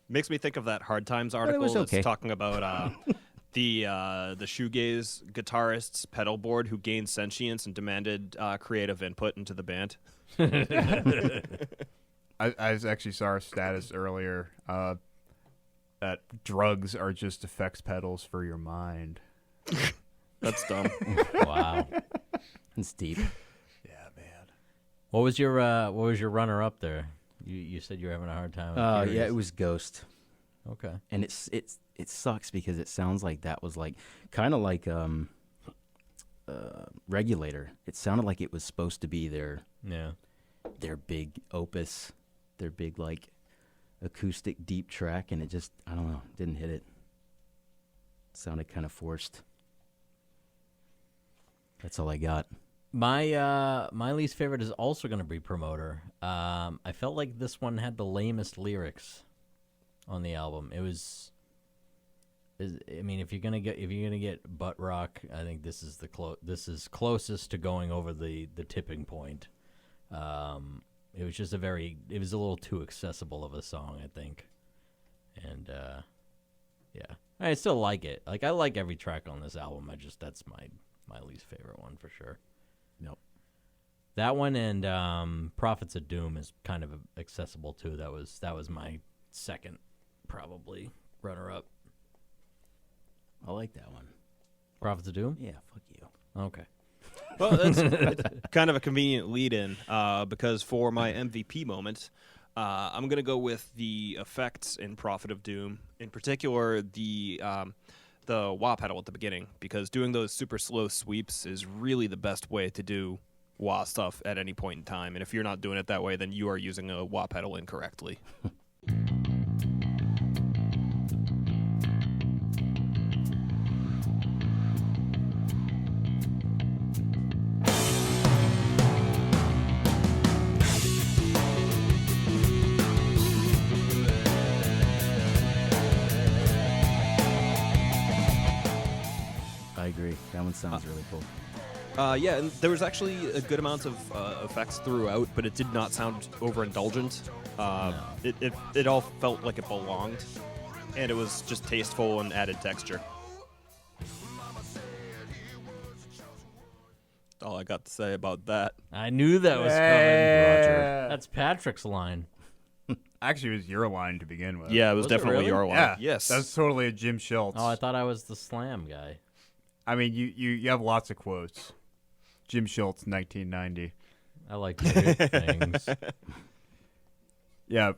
Makes me think of that Hard Times it article was that's okay. talking about the shoegaze guitarist's pedal board who gained sentience and demanded creative input into the band. I actually saw a status earlier that drugs are just effects pedals for your mind. That's dumb. Wow. It's deep. Yeah, man. What was your runner up there? You said you were having a hard time. I'm Yeah, curious. it was Ghost, Okay. and it sucks because it sounds like that was like kind of like Regulator. It sounded like it was supposed to be their big opus, their big like acoustic deep track, and it just, I don't know, didn't hit it. Sounded kind of forced. That's all I got. My least favorite is also going to be Promoter. I felt like this one had the lamest lyrics on the album. I mean, if you're gonna get butt rock, I think this is this is closest to going over the tipping point. It was just it was a little too accessible of a song, I think. And yeah, I still like it. Like, I like every track on this album. That's my least favorite one for sure. Nope. That one and Prophets of Doom is kind of accessible too. That was my second probably runner up. I like that one. Prophets of Doom? Yeah, fuck you. Okay. Well, that's kind of a convenient lead-in because for my MVP moment, I'm going to go with the effects in Prophet of Doom, in particular the wah pedal at the beginning, because doing those super slow sweeps is really the best way to do wah stuff at any point in time. And if you're not doing it that way, then you are using a wah pedal incorrectly. I agree. That one sounds really cool. Yeah, and there was actually a good amount of effects throughout, but it did not sound overindulgent. It all felt like it belonged, and it was just tasteful and added texture. That's all I got to say about that. I knew that was coming. Yeah. That's Patrick's line. Actually, it was your line to begin with. Yeah, it was Was it definitely really? your line. Yeah. Yes. That's totally a Jim Schultz. Oh, I thought I was the slam guy. I mean, you have lots of quotes. Jim Schultz, 1990. I like to hear things. Yeah,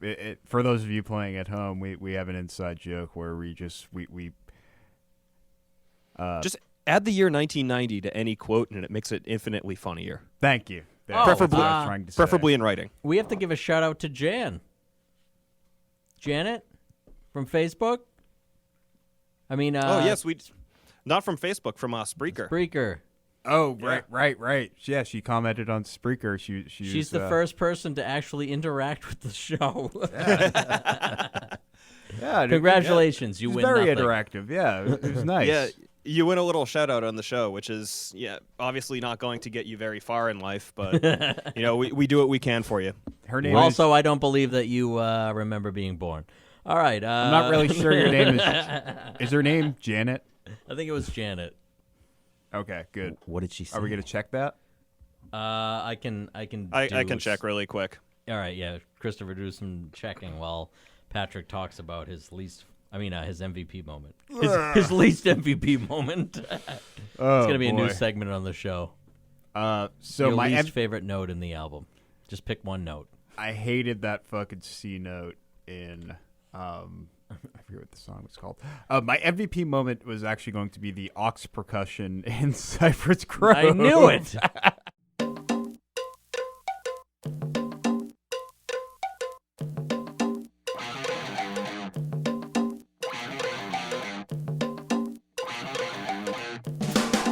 for those of you playing at home, we have an inside joke where we Just add the year 1990 to any quote, and it makes it infinitely funnier. thank you. Oh, That's what I was trying to say. Preferably in writing. We have to give a shout out to Janet from Facebook. I mean, Oh, yes, not from Facebook, from Spreaker. Spreaker. Oh, Yeah. right. Yeah, she commented on Spreaker. She's the first person to actually interact with the show. Yeah, dude, Congratulations, you she's win very nothing. interactive. Yeah, it was nice. Yeah, you win a little shout out on the show, which is obviously not going to get you very far in life, but we do what we can for you. Her name Also, I don't believe that you remember being born. All right. I'm not really sure your name is her name Janet? I think it was Janet. Okay, good. What did she say? Are we going to check that? I can. I can check really quick. All right. Yeah, Christopher, do some checking while Patrick talks about his MVP moment. His least MVP moment. It's Oh, gonna be a new boy. segment on the show. So Your my least favorite note in the album. Just pick one note. I hated that fucking C note in I forget what the song was called. My MVP moment was actually going to be the aux percussion in Cypress Grove. I knew it.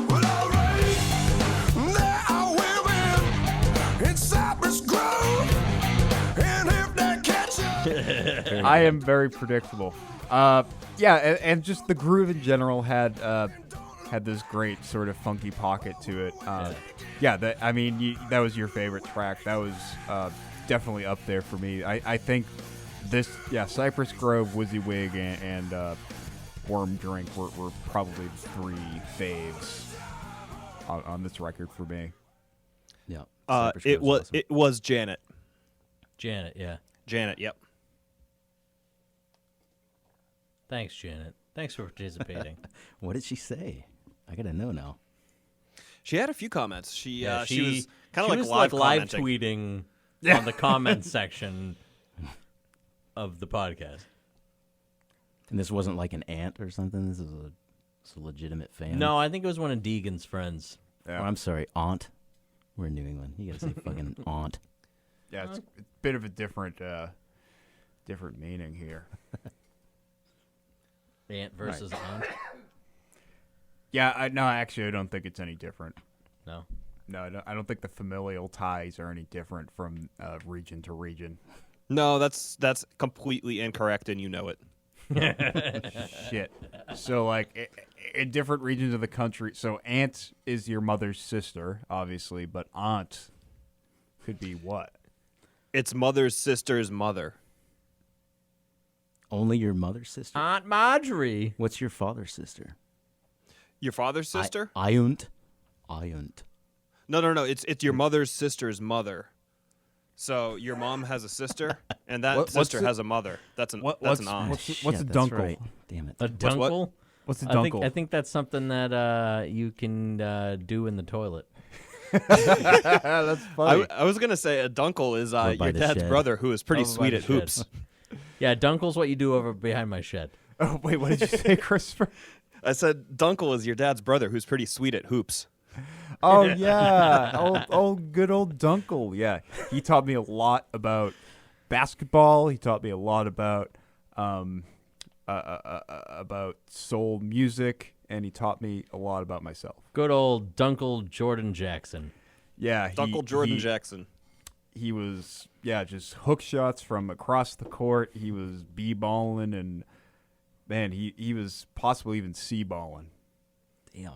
Well, alright, there are women in Cypress Grove, and if they catch you, I am very predictable. And just the groove in general had this great sort of funky pocket to it. That was your favorite track. That was definitely up there for me. I think Cypress Grove, WYSIWYG, and Worm Drink were probably the three faves on this record for me. Yeah. It was Janet. Janet, yeah. Janet, yep. Thanks, Janet. Thanks for participating. What did she say? I gotta know now. She had a few comments. She was she kind of was live tweeting on the comment section of the podcast. And this wasn't like an aunt or something. This is a legitimate fan. No, I think it was one of Deegan's friends. Yeah. Oh, I'm sorry, aunt. We're in New England. You gotta say fucking aunt. Yeah, it's a bit of a different meaning here. Aunt versus aunt. Yeah, I don't think it's any different. No. No, I don't think the familial ties are any different from region to region. No, that's completely incorrect, and you know it. Shit. So, like, in different regions of the country, so aunt is your mother's sister, obviously, but aunt could be what? It's mother's sister's mother. Only your mother's sister? Aunt Marjorie. What's your father's sister? Your father's sister? Iunt. No. It's your mother's sister's mother. So your mom has a sister, and that sister has a mother. That's an aunt. What's a Shit, that's dunkle? right. Damn it. A dunkle? What's a I dunkle? think that's something that you can do in the toilet. That's funny. I was gonna say a dunkle is Or by your the dad's shed. brother who is pretty Over by sweet the at shed. hoops. Yeah, dunkle's what you do over behind my shed. Oh, wait, what did you say, Christopher? I said Dunkle is your dad's brother who's pretty sweet at hoops. Oh, yeah. Good old Dunkle. Yeah. He taught me a lot about basketball. He taught me a lot about soul music, and he taught me a lot about myself. Good old Dunkle Jordan Jackson. Yeah. Dunkle Jordan Jackson. He was, just hook shots from across the court. He was b-balling, and, man, he was possibly even c-balling. Damn.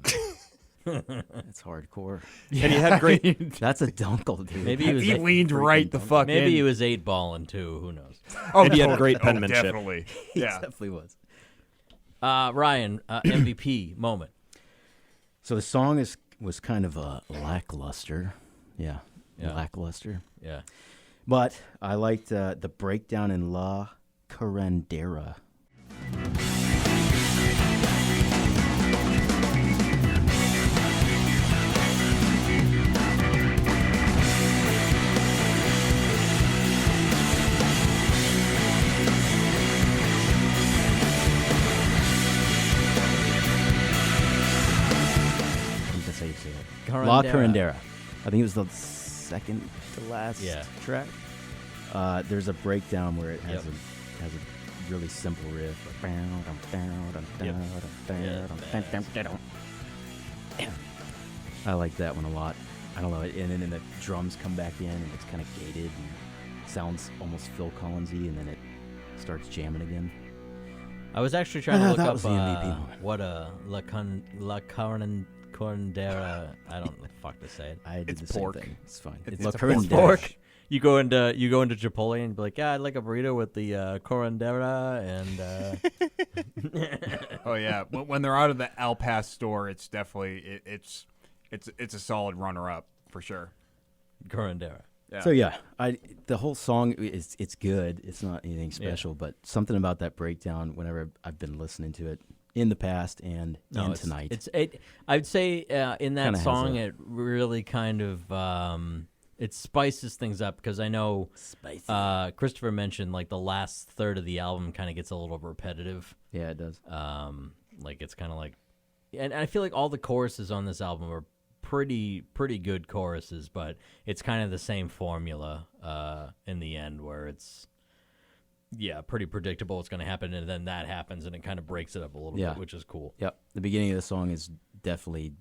That's hardcore. And he had great. That's a dunkle, dude. Maybe he was He leaned right the fuck in. maybe he was 8-balling too. Who knows? Oh, and he had totally. great penmanship. Definitely. He Yeah. definitely was. Ryan, MVP moment. So the song was kind of lackluster. Yeah. Yeah. Lackluster. Yeah. But I liked the breakdown in La Curandera. I think that's how you say it. La Curandera. I think it was the second to last track. There's a breakdown where it has a really simple riff. I like that one a lot. I don't know, and then the drums come back in and it's kind of gated and sounds almost Phil Collinsy, and then it starts jamming again. I was actually trying to look that up was the MVP moment. what a La Curandera. I don't know the fuck to say it. I did It's the same pork. thing. It's fine. It's La a Curandera. Pork. You go into Chipotle and be like, yeah, I'd like a burrito with the Curandera and. Oh yeah, when they're out of the El Paso store, it's definitely it's a solid runner-up for sure. Curandera. Yeah. So yeah, the whole song it's good. It's not anything special, but something about that breakdown. Whenever I've been listening to it, in the past and it's, tonight. I'd say in that Kinda has song, a- it really kind of it spices things up because I know Christopher mentioned like the last third of the album kind of gets a little repetitive. Yeah, it does. Like it's kind of like, and I feel like all the choruses on this album are pretty good choruses, but it's kind of the same formula in the end where it's pretty predictable what's going to happen, and then that happens and it kind of breaks it up a little bit, which is cool. Yep. The beginning of the song is definitely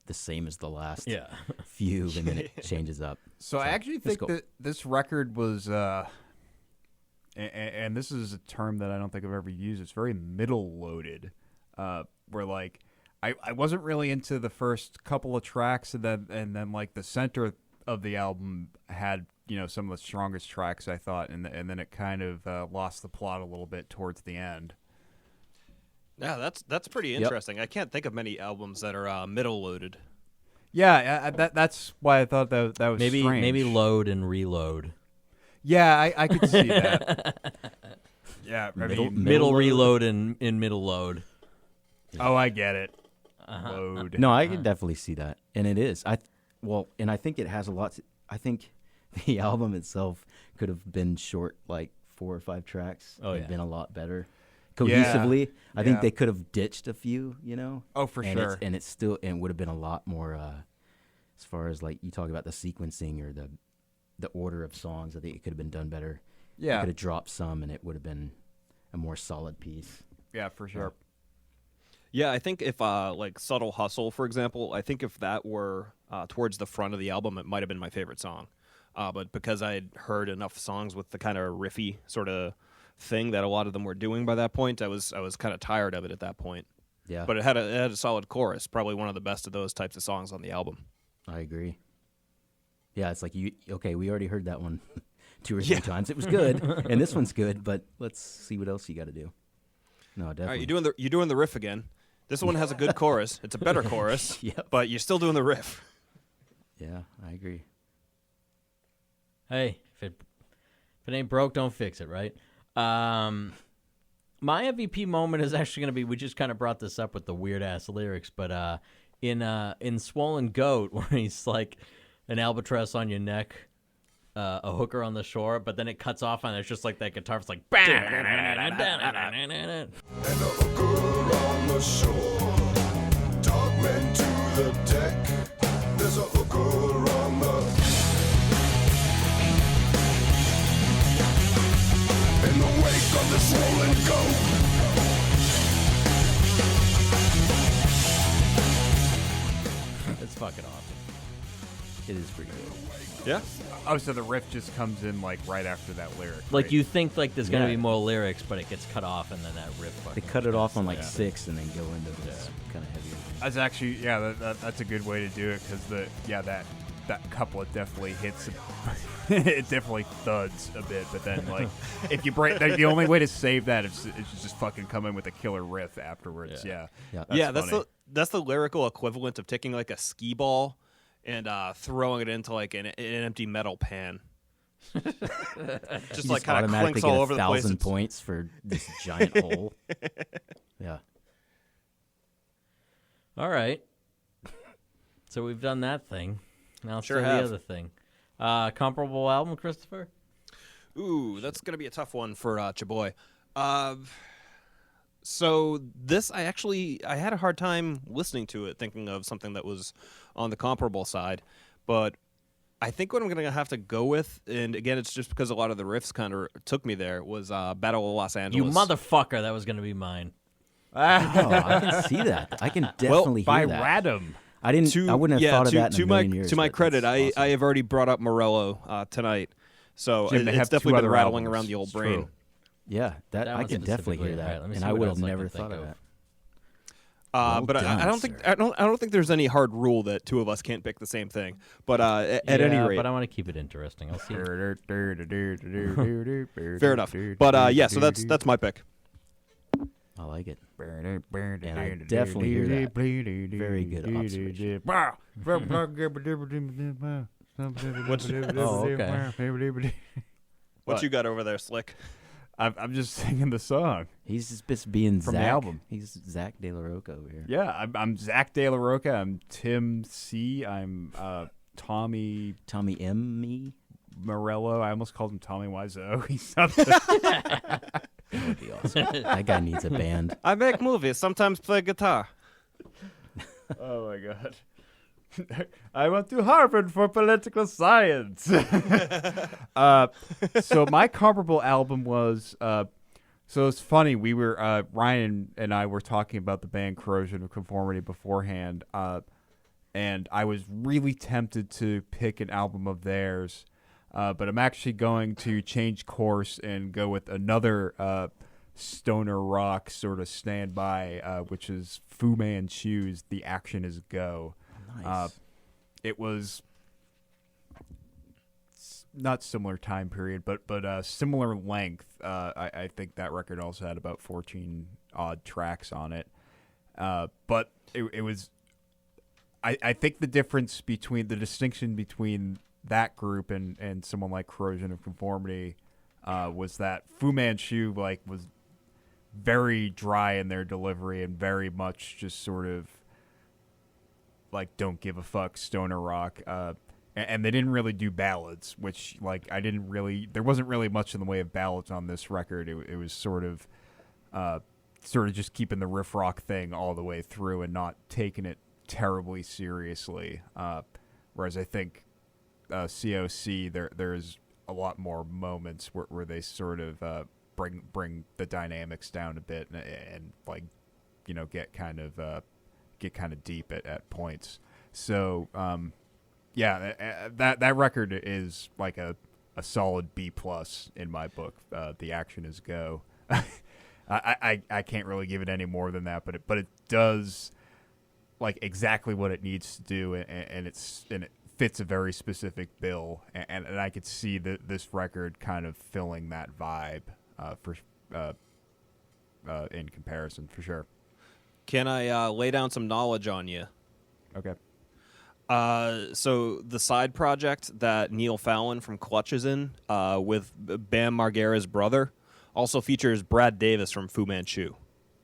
the same as the last few, and then it changes up. So I actually it's think cool. that this record was, and this is a term that I don't think I've ever used. It's very middle loaded, where like I wasn't really into the first couple of tracks, and then like the center of the album had some of the strongest tracks I thought, and then it kind of lost the plot a little bit towards the end. Yeah, that's pretty interesting. I can't think of many albums that are middle loaded. Yeah, that's why I thought that was Maybe strange. load and reload. Yeah, I could see that. Yeah, I mean, Middle reload and in middle load. oh, I get it. Load. No, I can definitely see that, and it is. And I think it has a lot. I think the album itself could have been short, like 4 or 5 tracks. Oh, It'd yeah. been a lot better cohesively. I think Yeah. they could have ditched a few, Oh, for and sure. and it's still and would have been a lot more as far as like you talk about the sequencing or the order of songs. I think it could have been done better. You Yeah, could have dropped some, and it would have been a more solid piece. yeah, for sure. Yeah, I think if like Subtle Hustle, for example, I think if that were towards the front of the album, it might have been my favorite song. But because I had heard enough songs with the kind of riffy sort of thing that a lot of them were doing by that point, I was kind of tired of it at that point. Yeah, But it had a solid chorus, probably one of the best of those types of songs on the album. I agree. Yeah, it's like we already heard that one 2 or 3 times. It was good, and this one's good, but let's see what else you got to do. No, definitely. All right, you're doing the riff again. This one has a good chorus. It's a better chorus, Yep. but you're still doing the riff. Yeah, I agree. Hey, if it ain't broke, don't fix it, right? My MVP moment is actually going to be, we just kind of brought this up with the weird-ass lyrics, but in Swollen Goat, where he's like an albatross on your neck, a hooker on the shore, but then it cuts off and it's just like that guitar. It's like... And a hooker on the shore, dogmen to the deck. There's a hooker on the. In the wake of the swollen goat. It's fucking awesome. It is pretty good. Yeah. Oh, so the riff just comes in like right after that lyric. Like right? you think like there's going to Yeah. be more lyrics, but it gets cut off and then that riff They fucking cut it off on like Yeah. 6 and then go into this kind of heavier thing. That's actually that's a good way to do it because that couplet definitely hits. It definitely thuds a bit, but then like if you break, the only way to save that is just fucking come in with a killer riff afterwards. Yeah. Yeah, Yeah, that's the lyrical equivalent of taking like a skee ball and throwing it into like an empty metal pan. Just You like kind of automatically clinks all get over the place. 1,000 It's- points for this giant hole. Yeah. All right. So we've done that thing. Now let's Sure do have. the other thing. Comparable album, Christopher? Ooh, that's gonna be a tough one for Chaboy. So this, I had a hard time listening to it, thinking of something that was on the comparable side, but I think what I'm gonna have to go with, and again, it's just because a lot of the riffs kind of took me there, was Battle of Los You Angeles. motherfucker, that was going to be mine. Oh, I can see that. I can definitely by hear that. Radom. I wouldn't have thought of that in a million years. To my but credit, that's I awesome. have already brought up Morello tonight, so Jim, they have it's 2 definitely been other rattling albums. around the old It's brain. true. Yeah, that That I one can definitely specifically. hear All that, right, let me and see I what would else have I never can think thought of of. that. But Well I don't done, think sir. I don't think there's any hard rule that 2 of us can't pick the same thing. But at any Yeah, rate, but I want to keep it interesting. I'll see. fair Fair enough. But yeah, so that's my pick. I like it. And I definitely hear that. Very good observation. Oh, okay. What you got over there, Slick? I'm just singing the song. He's just being From Zach. the album. He's Zach De La Rocca over here. Yeah, I'm Zach De La Rocca. I'm Tim C. I'm Tommy Tommy M. Me. Morello. I almost called him Tommy Wiseau. He's not the- That would be awesome. That guy needs a band. I make movies, sometimes play guitar. Oh my god. I went to Harvard for political science. So my comparable album was so it's funny, we were Ryan and I were talking about the band Corrosion of Conformity beforehand, and I was really tempted to pick an album of theirs, but I'm actually going to change course and go with another stoner rock sort of standby, which is Fu Manchu's The Action Is Go. Nice. It was not similar time period, but similar length. I think that record also had about 14 odd tracks on it. But it was. I think the distinction between that group and someone like Corrosion of Conformity was that Fu Manchu was very dry in their delivery and very much just sort of don't give a fuck stoner rock, and they didn't really do ballads, which there wasn't really much in the way of ballads on this record. It was sort of just keeping the riff rock thing all the way through and not taking it terribly seriously, whereas I think COC there's a lot more moments where they sort of bring the dynamics down a bit and get kind of deep at points. So that record is like a solid B+ in my book. The Action Is Go. I can't really give it any more than that, but it does exactly what it needs to do, and it fits a very specific bill, and I could see this record kind of filling that vibe in comparison for sure. Can I lay down some knowledge on you? Okay. So the side project that Neil Fallon from Clutch is in, with Bam Margera's brother, also features Brad Davis from Fu Manchu.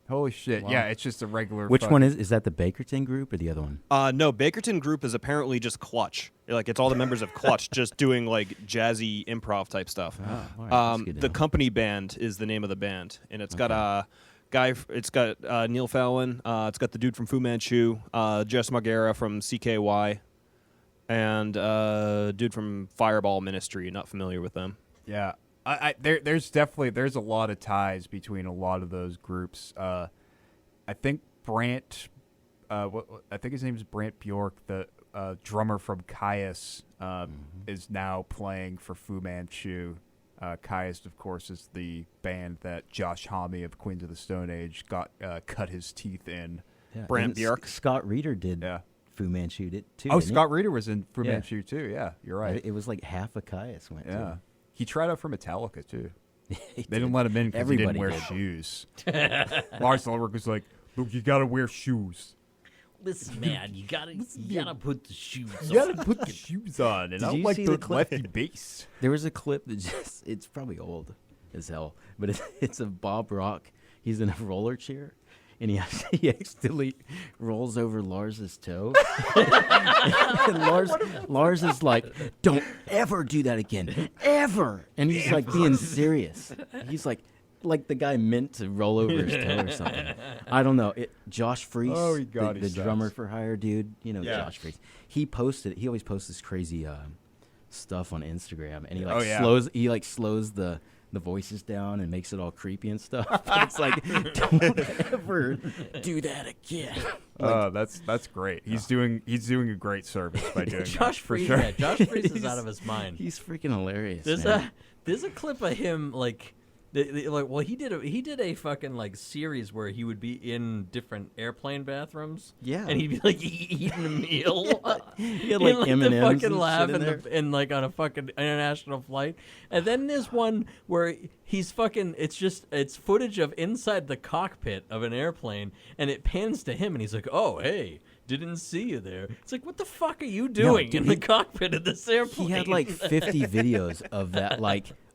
Holy shit! Wow. Yeah, it's just a regular. Which one is that? The Bakerton group or the other one? No, Bakerton Group is apparently just Clutch. It's all the members of Clutch just doing jazzy improv type stuff. Oh, all right, that's good to The know. Company Band is the name of the band, and it's got a guy. It's got Neil Fallon. It's got the dude from Fu Manchu, Jess Margera from CKY, and dude from Fireball Ministry. Not familiar with them. Yeah, there's a lot of ties between a lot of those groups. I think Brant, I think his name is Brant Bjork, the drummer from Caius, is now playing for Fu Manchu. Caius, of course, is the band that Josh Homme of Queens of the Stone Age cut his teeth in. Yeah. Brant and Bjork? Scott Reeder did Yeah. Fu Manchu did too. Oh, didn't he? Scott Reeder was in Fu Yeah. Manchu too. Yeah, you're right. It was like half a Caius went Yeah, to. he tried out for Metallica too. He They did. didn't let him in because he didn't Everybody wear did. shoes. Lars Ulrich was like, "Look, you gotta wear shoes. Listen, man, you gotta put the shoes on. You gotta put the shoes on." And Did I don't you like see the the clip? lefty bass. There was a clip that it's probably old as hell, but it's of Bob Rock. He's in a roller chair, and he accidentally rolls over Lars's toe. And Lars is like, "Don't ever do that again, ever." And he's being serious. He's like the guy meant to roll over his toe or something. I don't know. Josh Freese, Oh, God, he the sucks. drummer for hire dude, Yeah. Josh Freese. He always posts this crazy stuff on Instagram, and he Oh, yeah. slows the voices down and makes it all creepy and stuff. But it's like, don't ever do that again. That's great. He's doing a great service by doing Josh that, for Freese, sure. yeah, Josh Freese is out of his mind. He's freaking hilarious. There's man. a clip of him he did a fucking series where he would be in different airplane bathrooms. Yeah. and he'd be eating a meal. He had in, like the M&Ms fucking and lab shit in there. in on a fucking international flight. And then there's one where he's it's footage of inside the cockpit of an airplane, and it pans to him, and he's like, "Oh, hey, didn't see you there." It's like, what the fuck are you doing dude, in the cockpit of this airplane? He had 50 videos of that,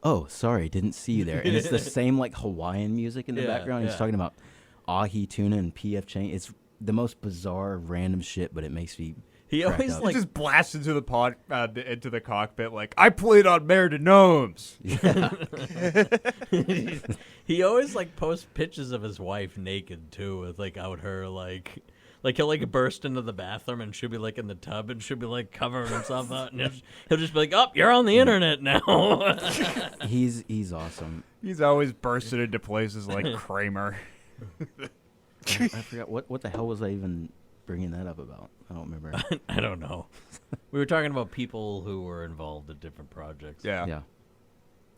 oh, sorry, didn't see you there. And it's the same like Hawaiian music in the Yeah, background. He's yeah. talking about ahi tuna and PF Chang. It's the most bizarre, random shit, but it makes me. He crack always up. He like just blasts into the cockpit like, I played on Mare de Gnomes. he always like posts pictures of his wife naked too, with like out her like he'll like burst into the bathroom and she'll be like in the tub and she'll be like covering himself out and he'll just be like, "Oh, you're on the internet now." He's awesome. He's always bursted into places like Kramer. I forgot what the hell was I even bringing that up about? I don't remember. I don't know. We were talking about people who were involved in different projects. Yeah. Yeah.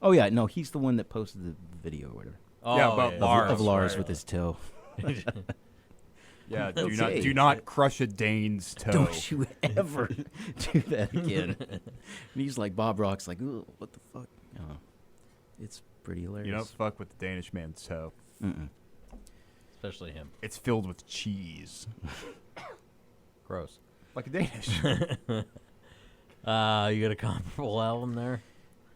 Oh yeah, no, he's the one that posted the video or whatever Oh, Yeah, about of, Lars, of Lars right. with his toe. Yeah, Okay. do not crush a Dane's toe. Don't you ever do that again. And he's like, Bob Rock's like, ooh, what the fuck? It's pretty hilarious. You don't fuck with the Danish man's toe. Mm-mm. Especially him. It's filled with cheese. Gross. Like a Danish. You got a comparable album there,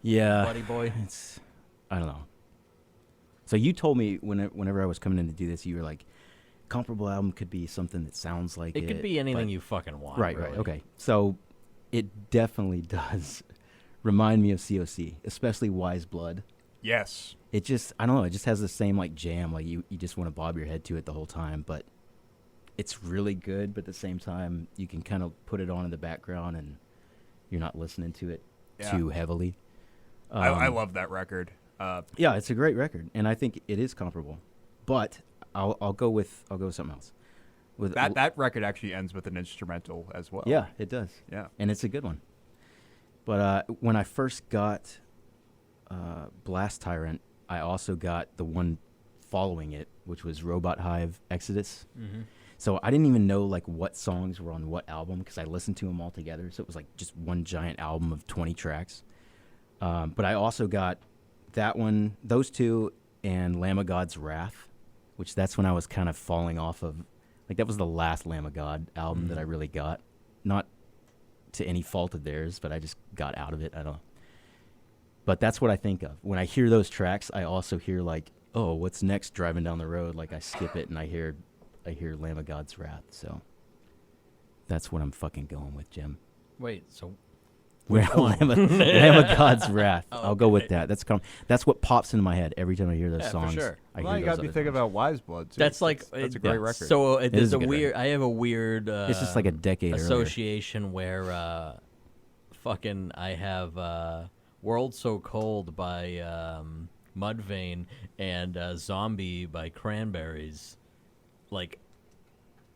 Yeah. buddy boy? It's, I don't know. So you told me whenever I was coming in to do this, you were like, comparable album could be something that sounds like it. It could be anything but- you fucking want. Right, really. right. Okay. So it definitely does remind me of COC, especially Wise Blood. Yes. It just, I don't know, it just has the same like jam. Like you just want to bob your head to it the whole time. But it's really good. But at the same time, you can kind of put it on in the background and you're not listening to it Yeah. too heavily. I love that record. Yeah, it's a great record, and I think it is comparable. But I'll go with something else. With That record actually ends with an instrumental as well. yeah, it does. Yeah. And it's a good one. But when I first got Blast Tyrant, I also got the one following it, which was Robot Hive Exodus. Mm-hmm. So I didn't even know like what songs were on what album because I listened to them all together. So it was like just one giant album of 20 tracks. But I also got that one, those two, and Lamb of God's Wrath, which that's when I was kind of falling off of. Like that was the last Lamb of God album that I really got. Not to any fault of theirs, but I just got out of it. I don't know. But that's what I think of. When I hear those tracks, I also hear like, oh, what's next driving down the road? Like I skip it and I hear Lamb of God's Wrath. So that's what I'm fucking going with, Jim. Wait, so Lamb of God's Wrath. Oh, I'll go with okay. that. That's what pops into my head every time I hear those Yeah, for songs. sure. I Well, hear you those got me other thinking songs. about Wise Blood, too. that's like That's a great yeah. record. So is there's a a good weird. record. I have a weird. It's just like a decade earlier. association where fucking I have World So Cold by Mudvayne and Zombie by Cranberries, like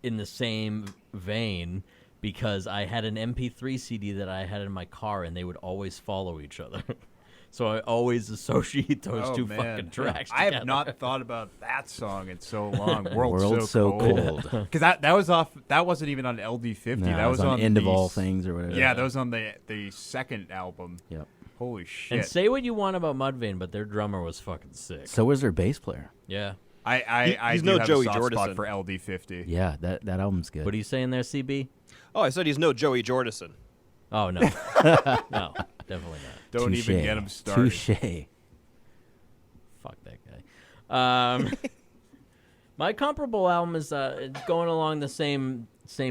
in the same vein, because I had an MP3 CD that I had in my car and they would always follow each other. So I always associate those two fucking tracks I have together. not thought about that song in so long. World, World So Cold. Because that was off. That wasn't even on LD50. No, that it was on on End of the All s- Things or whatever. Yeah, that was on the second album. Yep. Holy shit! And say what you want about Mudvayne, but their drummer was fucking sick. So was their bass player. Yeah. I he's do no have Joey a soft spot Jordison. for LD50. Yeah, that album's good. What are you saying there, CB? Oh, I said he's no Joey Jordison. Oh, no. No, definitely not. Don't Touche. even get him started. Touche. Fuck that guy. My comparable album is going along the same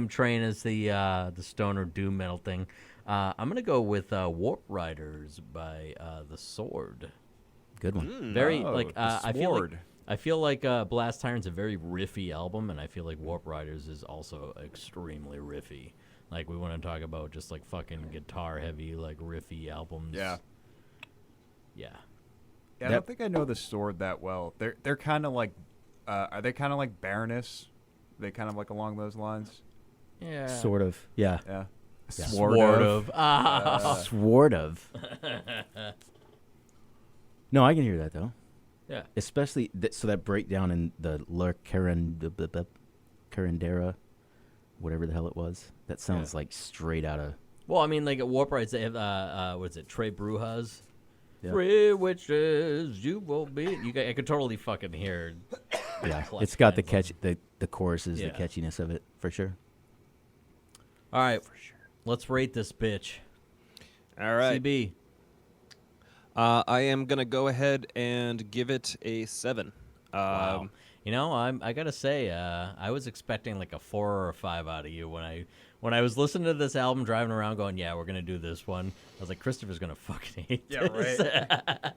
train as the stoner doom metal thing. I'm gonna go with Warp Riders by The Sword. Good one. Very Oh, like The I feel like Blast Tyrant's a very riffy album, and I feel like Warp Riders is also extremely riffy. Like we want to talk about just like fucking guitar heavy, like riffy albums. Yeah. Yeah. Yeah, I don't think I know the Sword that well. They're kind of like, are they kind of like Baroness? They kind of like along those lines. Yeah. Sort of. Yeah. Yeah. Yeah. Sword of. Ah. Sword of. No, I can hear that though. Yeah. Especially so that breakdown in the La Carandera, whatever the hell it was. That sounds like straight out of. Well, I mean, like at Warp Rides, they have what is it, Trey Brujas? Yeah. Three witches, you will be. I could totally fucking hear. Yeah, Clutch it's got the bands catch, the choruses, Yeah. the catchiness of it for sure. All right, let's rate this bitch. All right. CB. I am gonna go ahead and give it a 7. Wow. I gotta say, I was expecting like a 4 or a 5 out of you when I was listening to this album, driving around, going, "Yeah, we're gonna do this one." I was like, "Christopher's gonna fucking hate this." right.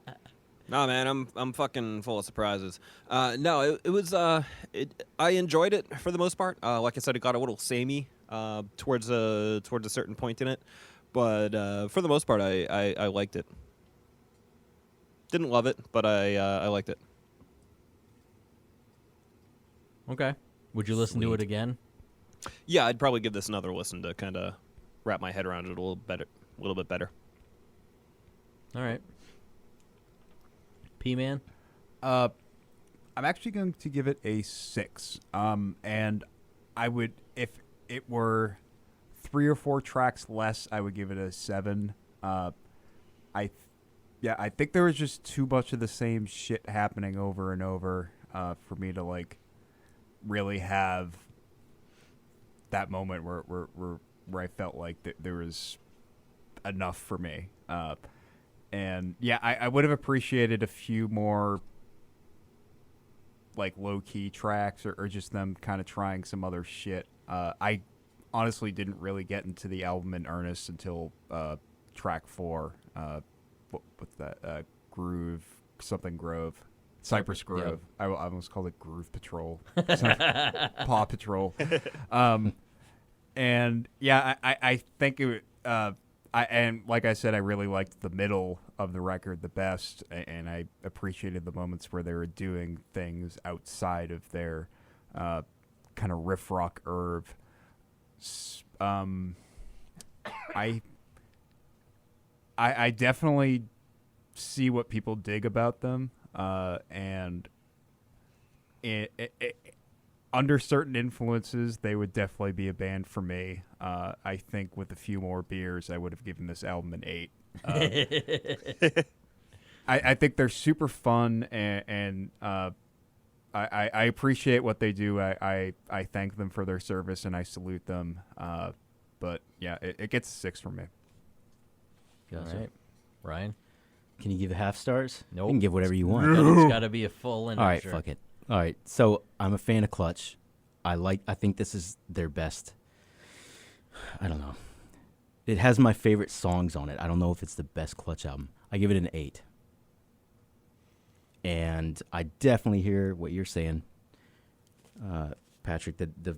Nah, man, I'm fucking full of surprises. No, it was I enjoyed it for the most part. Like I said, it got a little samey towards a certain point in it, but for the most part, I liked it. Didn't love it, but I liked it. Okay. Would you listen to Sweet. it again? Yeah, I'd probably give this another listen to kind of wrap my head around it a little bit better. All right. P-Man? I'm actually going to give it a 6. And I would, if it were 3 or 4 tracks less, I would give it a 7. I think there was just too much of the same shit happening over and over for me to like really have that moment where I felt like there was enough for me. And yeah, I would have appreciated a few more like low key tracks or just them kind of trying some other shit. I honestly didn't really get into the album in earnest until track 4. What's that? Grove. Cypress Grove. I almost called it Groove Patrol. Paw Patrol. And yeah, I think it. And like I said, I really liked the middle of the record the best, and I appreciated the moments where they were doing things outside of their kind of riff rock Irv. I definitely see what people dig about them, and under certain influences, they would definitely be a band for me. I think with a few more beers, I would have given this album an 8. I think they're super fun, and I appreciate what they do. I thank them for their service, and I salute them. But yeah, it gets a 6 from me. All right. Ryan? Can you give half stars? Nope. You can give whatever you want. It's got to be a full integer. All right, fuck it. All right, so I'm a fan of Clutch. I think this is their best. I don't know. It has my favorite songs on it. I don't know if it's the best Clutch album. I give it an 8. And I definitely hear what you're saying, Patrick. That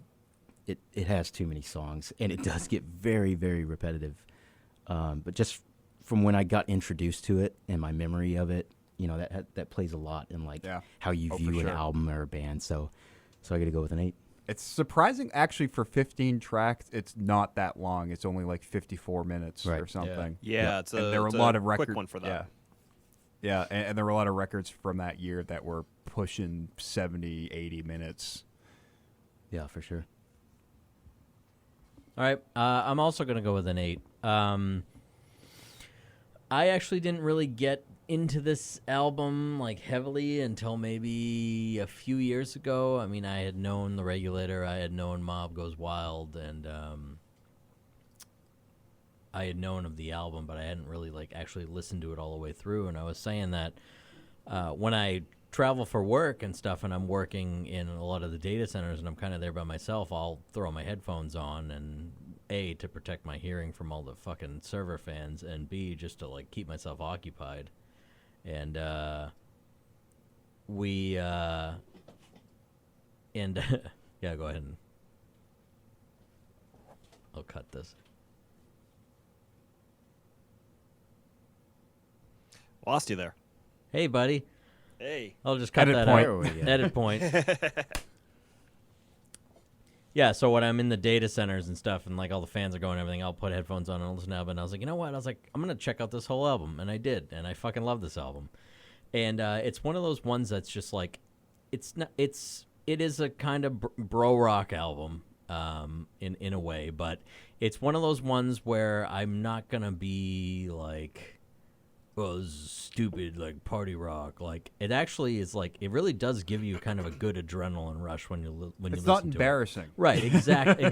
it has too many songs, and it does get very, very repetitive. But just from when I got introduced to it and my memory of it, that plays a lot in like how you view an album or a band. So I got to go with an 8. It's surprising, actually, for 15 tracks, it's not that long. It's only like 54 minutes or something. Yeah, and there were a lot of records. Quick one for that. Yeah, and there were a lot of records from that year that were pushing 70, 80 minutes. Yeah, for sure. All right. I'm also going to go with an 8. I actually didn't really get into this album like heavily until maybe a few years ago. I mean, I had known The Regulator, I had known Mob Goes Wild, and I had known of the album, but I hadn't really like actually listened to it all the way through. And I was saying that when I travel for work and stuff, and I'm working in a lot of the data centers, and I'm kind of there by myself, I'll throw my headphones on, and A, to protect my hearing from all the fucking server fans, and B, just to like keep myself occupied. And we and yeah, go ahead and I'll cut this. Lost you there. Hey, buddy. Hey. I'll just cut Edit that point. out. Edit point. Yeah, so when I'm in the data centers and stuff, and like all the fans are going and everything, I'll put headphones on and I'll listen to it. And I was like, you know what? I was like, I'm gonna check out this whole album, and I did, and I fucking love this album. And it's one of those ones that's just like, it is a kind of bro rock album, in a way, but it's one of those ones where I'm not gonna be like, well, this is stupid, like party rock. Like it actually is like it really does give you kind of a good adrenaline rush when you listen to it. It's not embarrassing. Right? Exactly.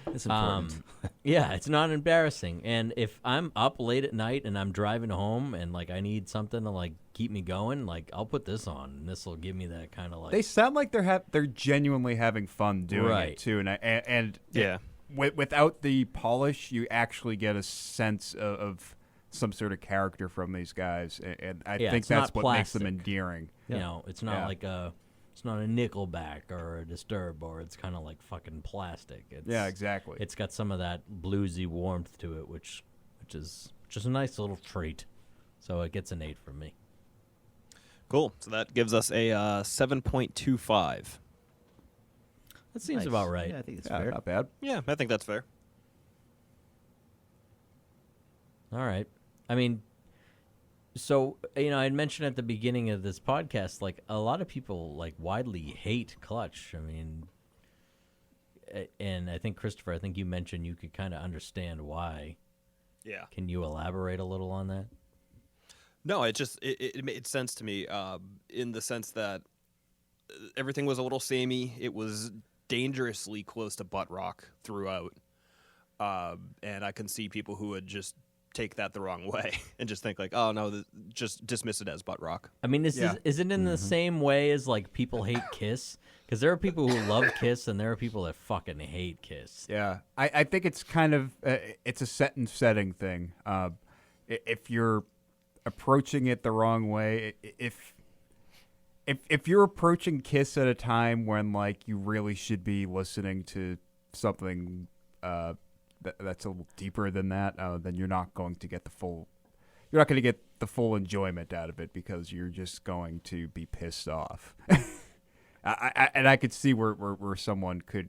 It's important. Yeah, it's not embarrassing. And if I'm up late at night and I'm driving home and like I need something to like keep me going, like I'll put this on and this will give me that kind of like. They sound like they're genuinely having fun doing Right. it too, and Yeah. without the polish, you actually get a sense of some sort of character from these guys, and I Yeah, think it's that's not what makes them plastic. endearing. You know, it's not Yeah. like it's not a Nickelback or a Disturb, or it's kind of like fucking plastic. It's, Yeah, exactly. It's got some of that bluesy warmth to it, which is just a nice little treat. So it gets an 8 from me. Cool. So that gives us a 7.25. That seems Nice. about right. Yeah, I think it's Yeah, fair. not bad. Yeah, I think that's fair. All right. I mean, so, you know, I had mentioned at the beginning of this podcast, like, a lot of people, like, widely hate Clutch. I mean, and I think, Christopher, I think you mentioned you could kind of understand why. Yeah. Can you elaborate a little on that? No, it made sense to me in the sense that everything was a little samey. It was dangerously close to butt rock throughout. And I can see people who would just take that the wrong way and just think like, oh, no, just dismiss it as butt rock. I mean, is Yeah. it in the same way as, like, people hate Kiss? Because there are people who love Kiss, and there are people that fucking hate Kiss. Yeah, I think it's kind of it's a set and setting thing. If you're approaching it the wrong way, if you're approaching Kiss at a time when like you really should be listening to something that's a little deeper than that, then you're not going to get the full enjoyment out of it because you're just going to be pissed off. I could see where someone could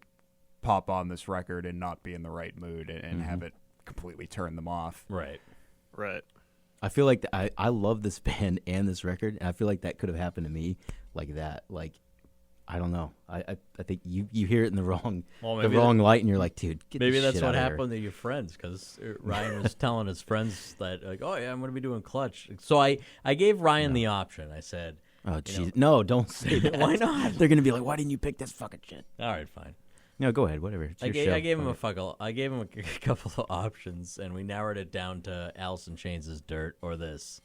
pop on this record and not be in the right mood and have it completely turn them off. Right. Right. I feel like I love this band and this record, and I feel like that could have happened to me like that. Like, I don't know. I think you hear it in the wrong light, and you're like, dude, get Maybe this that's shit what outta here. happened to your friends, because Ryan was telling his friends that, like, oh, yeah, I'm going to be doing Clutch. So I gave Ryan the option. I said, Oh, jeez. No, don't say that. Why not? They're going to be like, why didn't you pick this fucking shit? all right, fine. No, go ahead. Whatever. It's I your gave, show. I gave him Go I gave him a couple of options, and we narrowed it down to Alice in Chains' Dirt or this.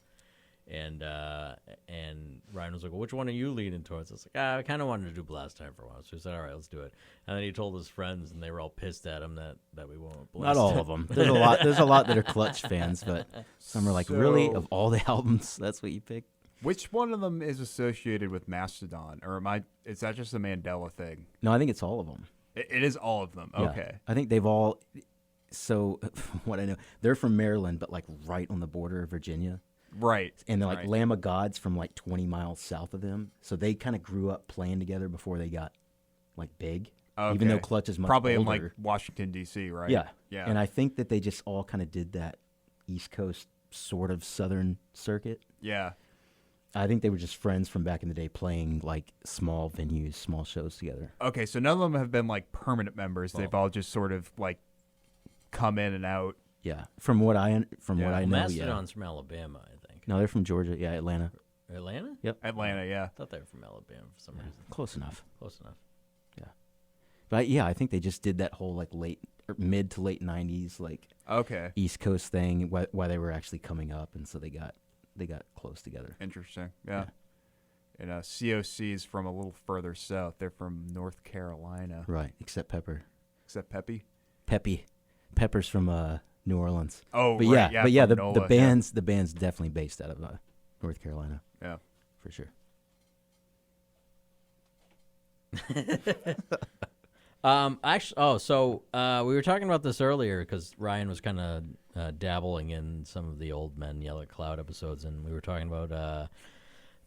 And Ryan was like, well, which one are you leaning towards? I was like, I kind of wanted to do Blast Time for a while. So he said, all right, let's do it. And then he told his friends, and they were all pissed at him that we won't Blast Not all Time. of them. There's a lot. There's a lot that are Clutch fans, but some are like, really? So- Of all the albums, that's what you picked? Which one of them is associated with Mastodon, or is that just a Mandela thing? No, I think it's all of them. It is all of them. Yeah. Okay. I think they've all. So, from what I know, they're from Maryland, but like right on the border of Virginia. Right. And they're like right. Lamb of God's from like 20 miles south of them. So they kind of grew up playing together before they got like big. Even though Okay. Clutch is much Probably older. in like Washington D.C. Right? Yeah. Yeah. And I think that they just all kind of did that East Coast sort of Southern circuit. yeah. I think they were just friends from back in the day playing like small venues, small shows together. Okay, so none of them have been like permanent members. They've all just sort of like come in and out. Yeah. From what I know, yeah. Mastodon's from Alabama, I think. No, they're from Georgia. Yeah, Atlanta. Atlanta? Atlanta, yeah. I thought they were from Alabama for some reason. Close enough. Close enough. But yeah, I think they just did that whole like mid to late 90s like Okay. East Coast thing while they were actually coming up, and so they got close together. Interesting. Yeah. And COC is from a little further south. They're from North Carolina. Right, except Pepper. Except Peppy? Pepper's from New Orleans. Oh, but right. yeah, from the NOLA, band's definitely based out of North Carolina Yeah. for sure. Actually, so we were talking about this earlier because Ryan was kind of dabbling in some of the Old Men Yell at Cloud episodes, and we were talking about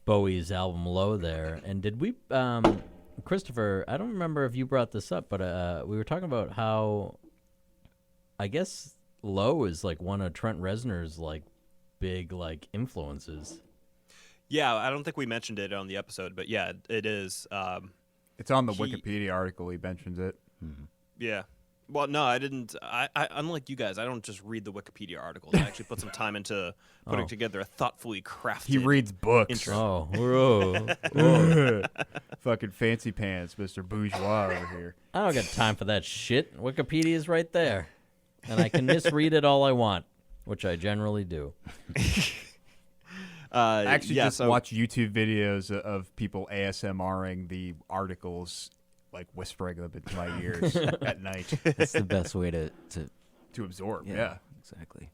Bowie's album Low there. And did we, Christopher, I don't remember if you brought this up, but we were talking about how I guess Low is like one of Trent Reznor's like big like influences. Yeah, I don't think we mentioned it on the episode, but yeah, it is. It's on the He- Wikipedia article. He mentions it. Yeah. Well, no, I didn't. I unlike you guys, I don't just read the Wikipedia articles. I actually put some time into putting together a thoughtfully crafted. He reads books. intro. Oh, whoa. Fucking fancy pants, Mr. Bourgeois over here. I don't got time for that shit. Wikipedia's right there. and I can misread it all I want, which I generally do. I actually yeah, just so, watch YouTube videos of people ASMRing the articles, like whispering them into my ears at night That's the best way to to absorb. Yeah. exactly.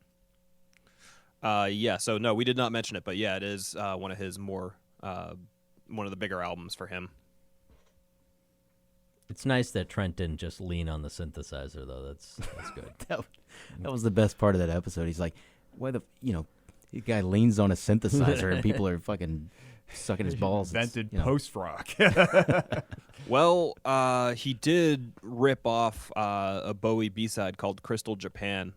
Yeah, so no, we did not mention it, but yeah, it is one of his more one of the bigger albums for him. It's nice that Trent didn't just lean on the synthesizer, though. That's good. That was the best part of that episode. He's like, why the the guy leans on a synthesizer and people are fucking sucking his balls. Invented It's, post rock. Well, he did rip off a Bowie B-side called Crystal Japan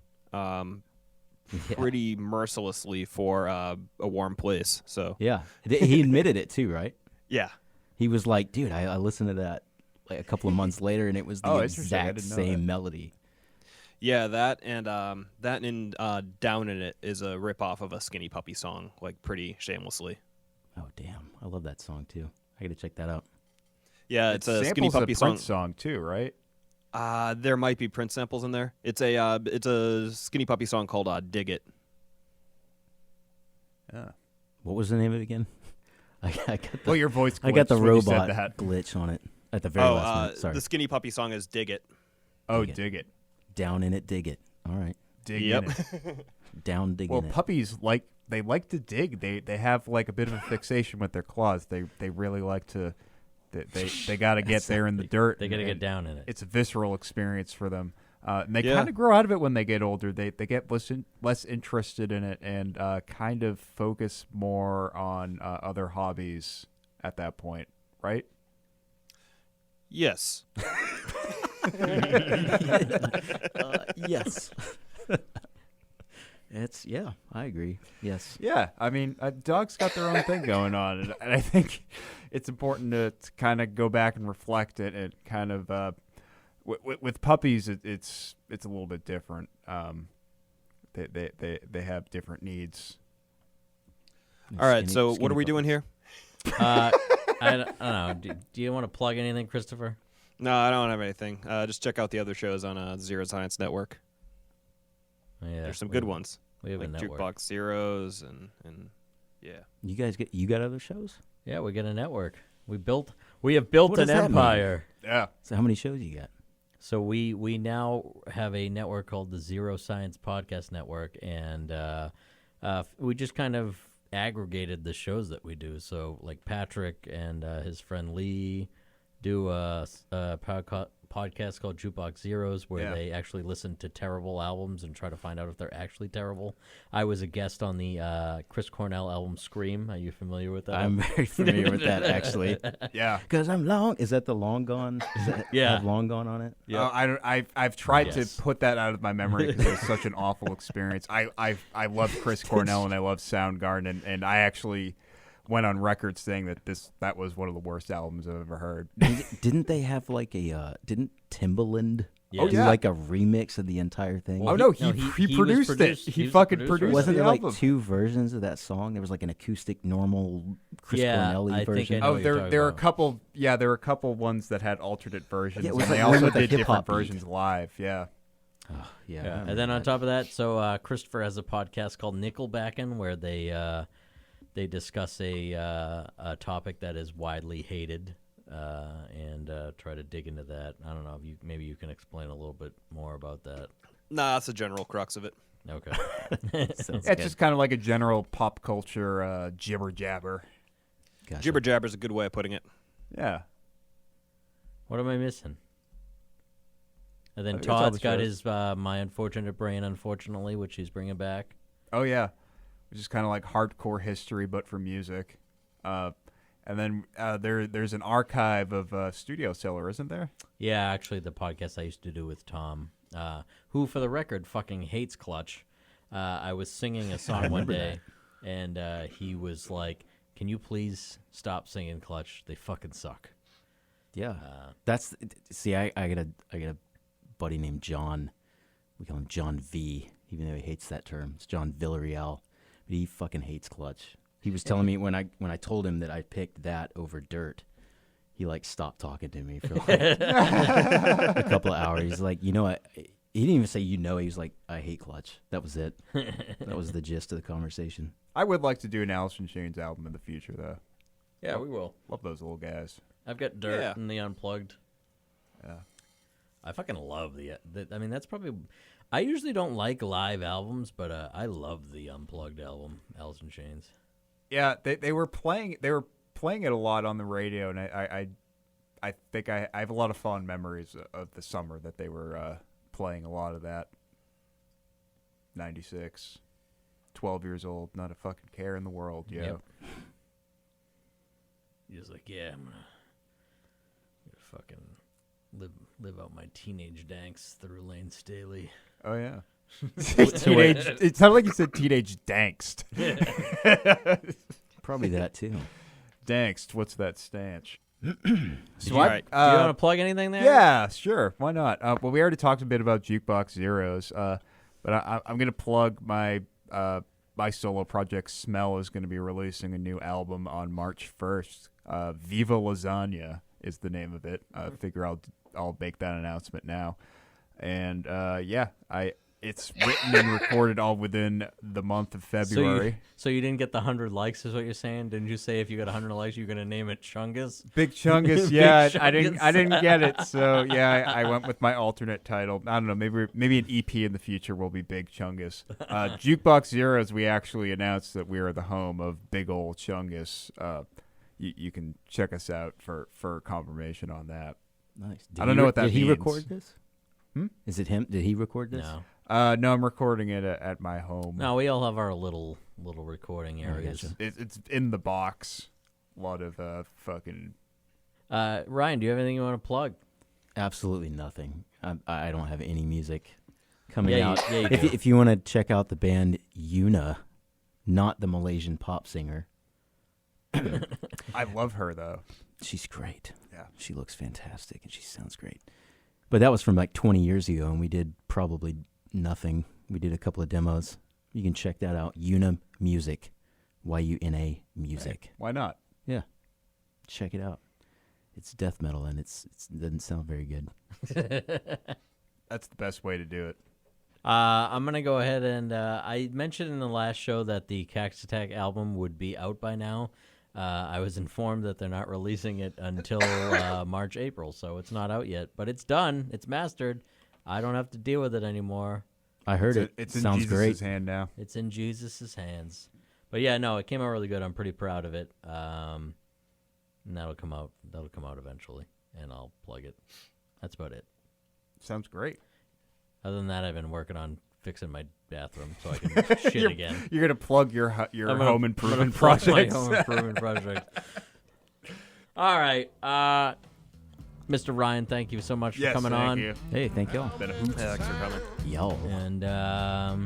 pretty mercilessly for A Warm Place. So Yeah. He admitted it too, right? yeah. He was like, dude, I listened to that like a couple of months later and it was the Interesting. I exact didn't know same that. melody. Yeah, that and Down in It is a rip off of a Skinny Puppy song, like pretty shamelessly. Oh, damn. I love that song too. I got to check that out. Yeah, it's a Skinny Samples a Puppy song. Prince song too, right? There might be Prince samples in there. It's a Skinny Puppy song called Dig It. Yeah. What was the name of it again? I got the, Well, your voice. I got the glitched when you said robot that. glitch on it at the very last minute. Sorry. The Skinny Puppy song is Dig It. Oh, Dig it. dig it. Down in it, dig it. All right. Dig Yep. in it. Down digging Well, it. puppies like to dig. They have like a bit of a fixation with their claws. They really like to. They got to get there in the dirt. They got to and get down in it. It's a visceral experience for them. And they Yeah. kind of grow out of it when they get older. They get less interested in it and kind of focus more on other hobbies at that point, right? Yes. Yes. I agree. Yes. Yeah, I mean, dogs got their own thing going on, and I think it's important to kind of go back and reflect it. And kind of with puppies, it's a little bit different. They have different needs. All right, Skinny- so skinny what are we puppy. doing here? I don't know. Do you want to plug anything, Christopher? No, I don't have anything. Just check out the other shows on Zero Science Network. Yeah, There's some good ones, We have like a network. Jukebox Zeros and yeah. You got other shows? Yeah, we got a network. We have built What an does that mean? empire. Yeah, So how many shows you got? So we now have a network called the Zero Science Podcast Network, and we just kind of aggregated the shows that we do. So like Patrick and his friend Lee do a podcast called Jukebox Zeros, where Yeah. they actually listen to terrible albums and try to find out if they're actually terrible. I was a guest on the Chris Cornell album Scream. Are you familiar with that? I'm very familiar with that actually. yeah. Because I'm long. Is that the Long Gone? Is that Yeah. have Long Gone on it? I've tried Yes. to put that out of my memory because it was such an awful experience. I love Chris Cornell and I love Soundgarden, and I actually went on record saying that was one of the worst albums I've ever heard. Didn't they have like a? Didn't Timbaland Yes. do yeah. like a remix of the entire thing? Oh Well, no, he was produced produced- it. he He was the fucking producer. produced Wasn't the there like album. two versions of that song? There was like an acoustic, normal Chris Yeah, Cornell I think I version. know Oh, what you're talking there are a about. couple. Yeah, there were a couple ones that had alternate versions. Yeah, it was and like they one also with a did different hip-hop beat. versions live. Yeah. Oh, yeah. I Yeah, remember and then on that. top of that, so Christopher has a podcast called Nickelbackin', where they discuss a topic that is widely hated and try to dig into that. I don't know if maybe you can explain a little bit more about that. Nah, that's the general crux of it. Okay. Sounds It's good. just kind of like a general pop culture jibber jabber. Gotcha. Jibber jabber's a good way of putting it. Yeah. What am I missing? And then I think that's all Todd's the got shows. his My Unfortunate Brain, Unfortunately, which he's bringing back. Oh yeah, which is kind of like hardcore history, but for music. And then there's an archive of Studio Seller, isn't there? Yeah, actually, the podcast I used to do with Tom, who, for the record, fucking hates Clutch. I was singing a song one day, and he was like, "Can you please stop singing Clutch? They fucking suck." Yeah. That's see. I got a buddy named John. We call him John V, even though he hates that term. It's John Villarreal, but he fucking hates Clutch. He was telling me when I told him that I picked that over Dirt, he like stopped talking to me for like a couple of hours. He's like, you know, He didn't even say he was like, I hate Clutch. That was it. That was the gist of the conversation. I would like to do an Alice in Chains album in the future, though. Yeah, we will. Love those little guys. I've got Dirt Yeah. and the Unplugged. Yeah. I fucking love I mean, that's probably. I usually don't like live albums, but I love the Unplugged album, Alice in Chains. Yeah, they were playing it a lot on the radio, and I think I have a lot of fond memories of the summer that they were playing a lot of that. 96, 12 years old, not a fucking care in the world, yo. Yep. He was like, yeah, I'm gonna fucking live out my teenage danks through Lane Staley. Oh yeah. Teenage. It sounded like you said teenage dankst. Probably that too. Dankst. What's that stanch? Do So you want to plug anything there? Yeah, sure. Why not? Well, we already talked a bit about Jukebox Zeros, but I'm going to plug my my solo project. Smell is going to be releasing a new album on March 1st. Viva Lasagna is the name of it. I figure I'll make that announcement now, and it's written and recorded all within the month of February. So you didn't get the 100 likes, is what you're saying? Didn't you say if you got 100 likes, you're gonna name it Chungus? Big Chungus, yeah. Big I didn't Chungus. get it, so yeah, I went with my alternate title. I don't know, maybe an EP in the future will be Big Chungus. Jukebox Zeros, we actually announced that we are the home of Big Ol' Chungus. You can check us out for confirmation on that. Nice. I don't know what that Did he means. record this? Hmm? Is it him? Did he record this? No. No, I'm recording it at my home. No, we all have our little recording I areas. gotcha. It's in the box. A lot of fucking. Ryan, do you have anything you want to plug? Absolutely nothing. I don't have any music coming Yeah, out. you do. If you want to check out the band Yuna, not the Malaysian pop singer, I love her though. she's great. Yeah. She looks fantastic and she sounds great. But that was from like 20 years ago, and we did probably nothing. We did a couple of demos. You can check that out. Yuna Music, YUNA Music. Hey, why not? Yeah, check it out. It's death metal, and it doesn't sound very good. That's the best way to do it. I'm going to go ahead and I mentioned in the last show that the Cactus Attack album would be out by now. I was informed that they're not releasing it until March, April, so it's not out yet. But it's done. It's mastered. I don't have to deal with it anymore. I heard it. It's in Sounds Jesus' great. hand now. It's in Jesus' hands. But yeah, no, it came out really good. I'm pretty proud of it. And that'll come out eventually, and I'll plug it. That's about it. Sounds great. Other than that, I've been working on fixing my bathroom so I can shit again. You're gonna plug your I'm home gonna improvement plug my projects. home improvement project. All right, Mr. Ryan, thank you so much for Yes, coming thank on. you. Hey, thank y'all. Been a hoot. Thanks for coming. Y'all. And I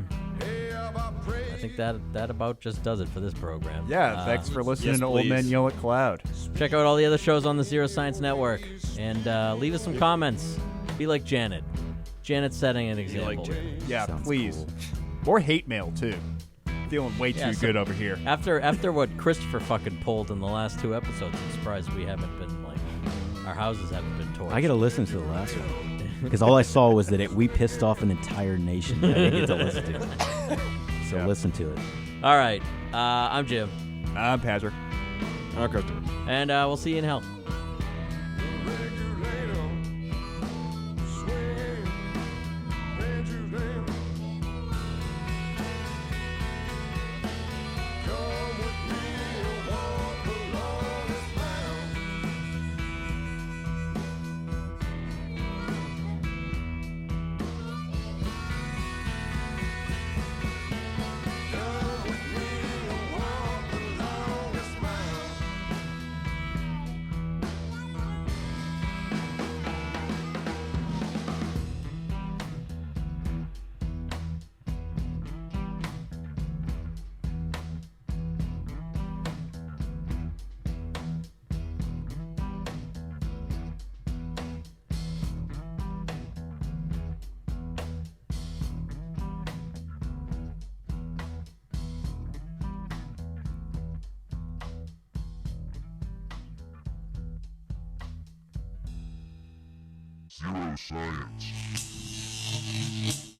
think that about just does it for this program. Yeah, thanks for listening yes, to Old Men please. Yell at Cloud. Check out all the other shows on the Zero Science Network, and leave us some comments. Be like Janet. Janet's setting an example. Yeah, Sounds please. cool. Or hate mail too. Feeling way Yeah, too so- good over here. After what Christopher fucking pulled in the last 2 episodes, I'm surprised we haven't been our houses haven't been torched. I got to listen to the last one because all I saw was that we pissed off an entire nation that I didn't get to listen to. So Yeah. listen to it. All right, I'm Jim, I'm Patrick. Okay. and we'll see you in hell. Zero Science. Clutch.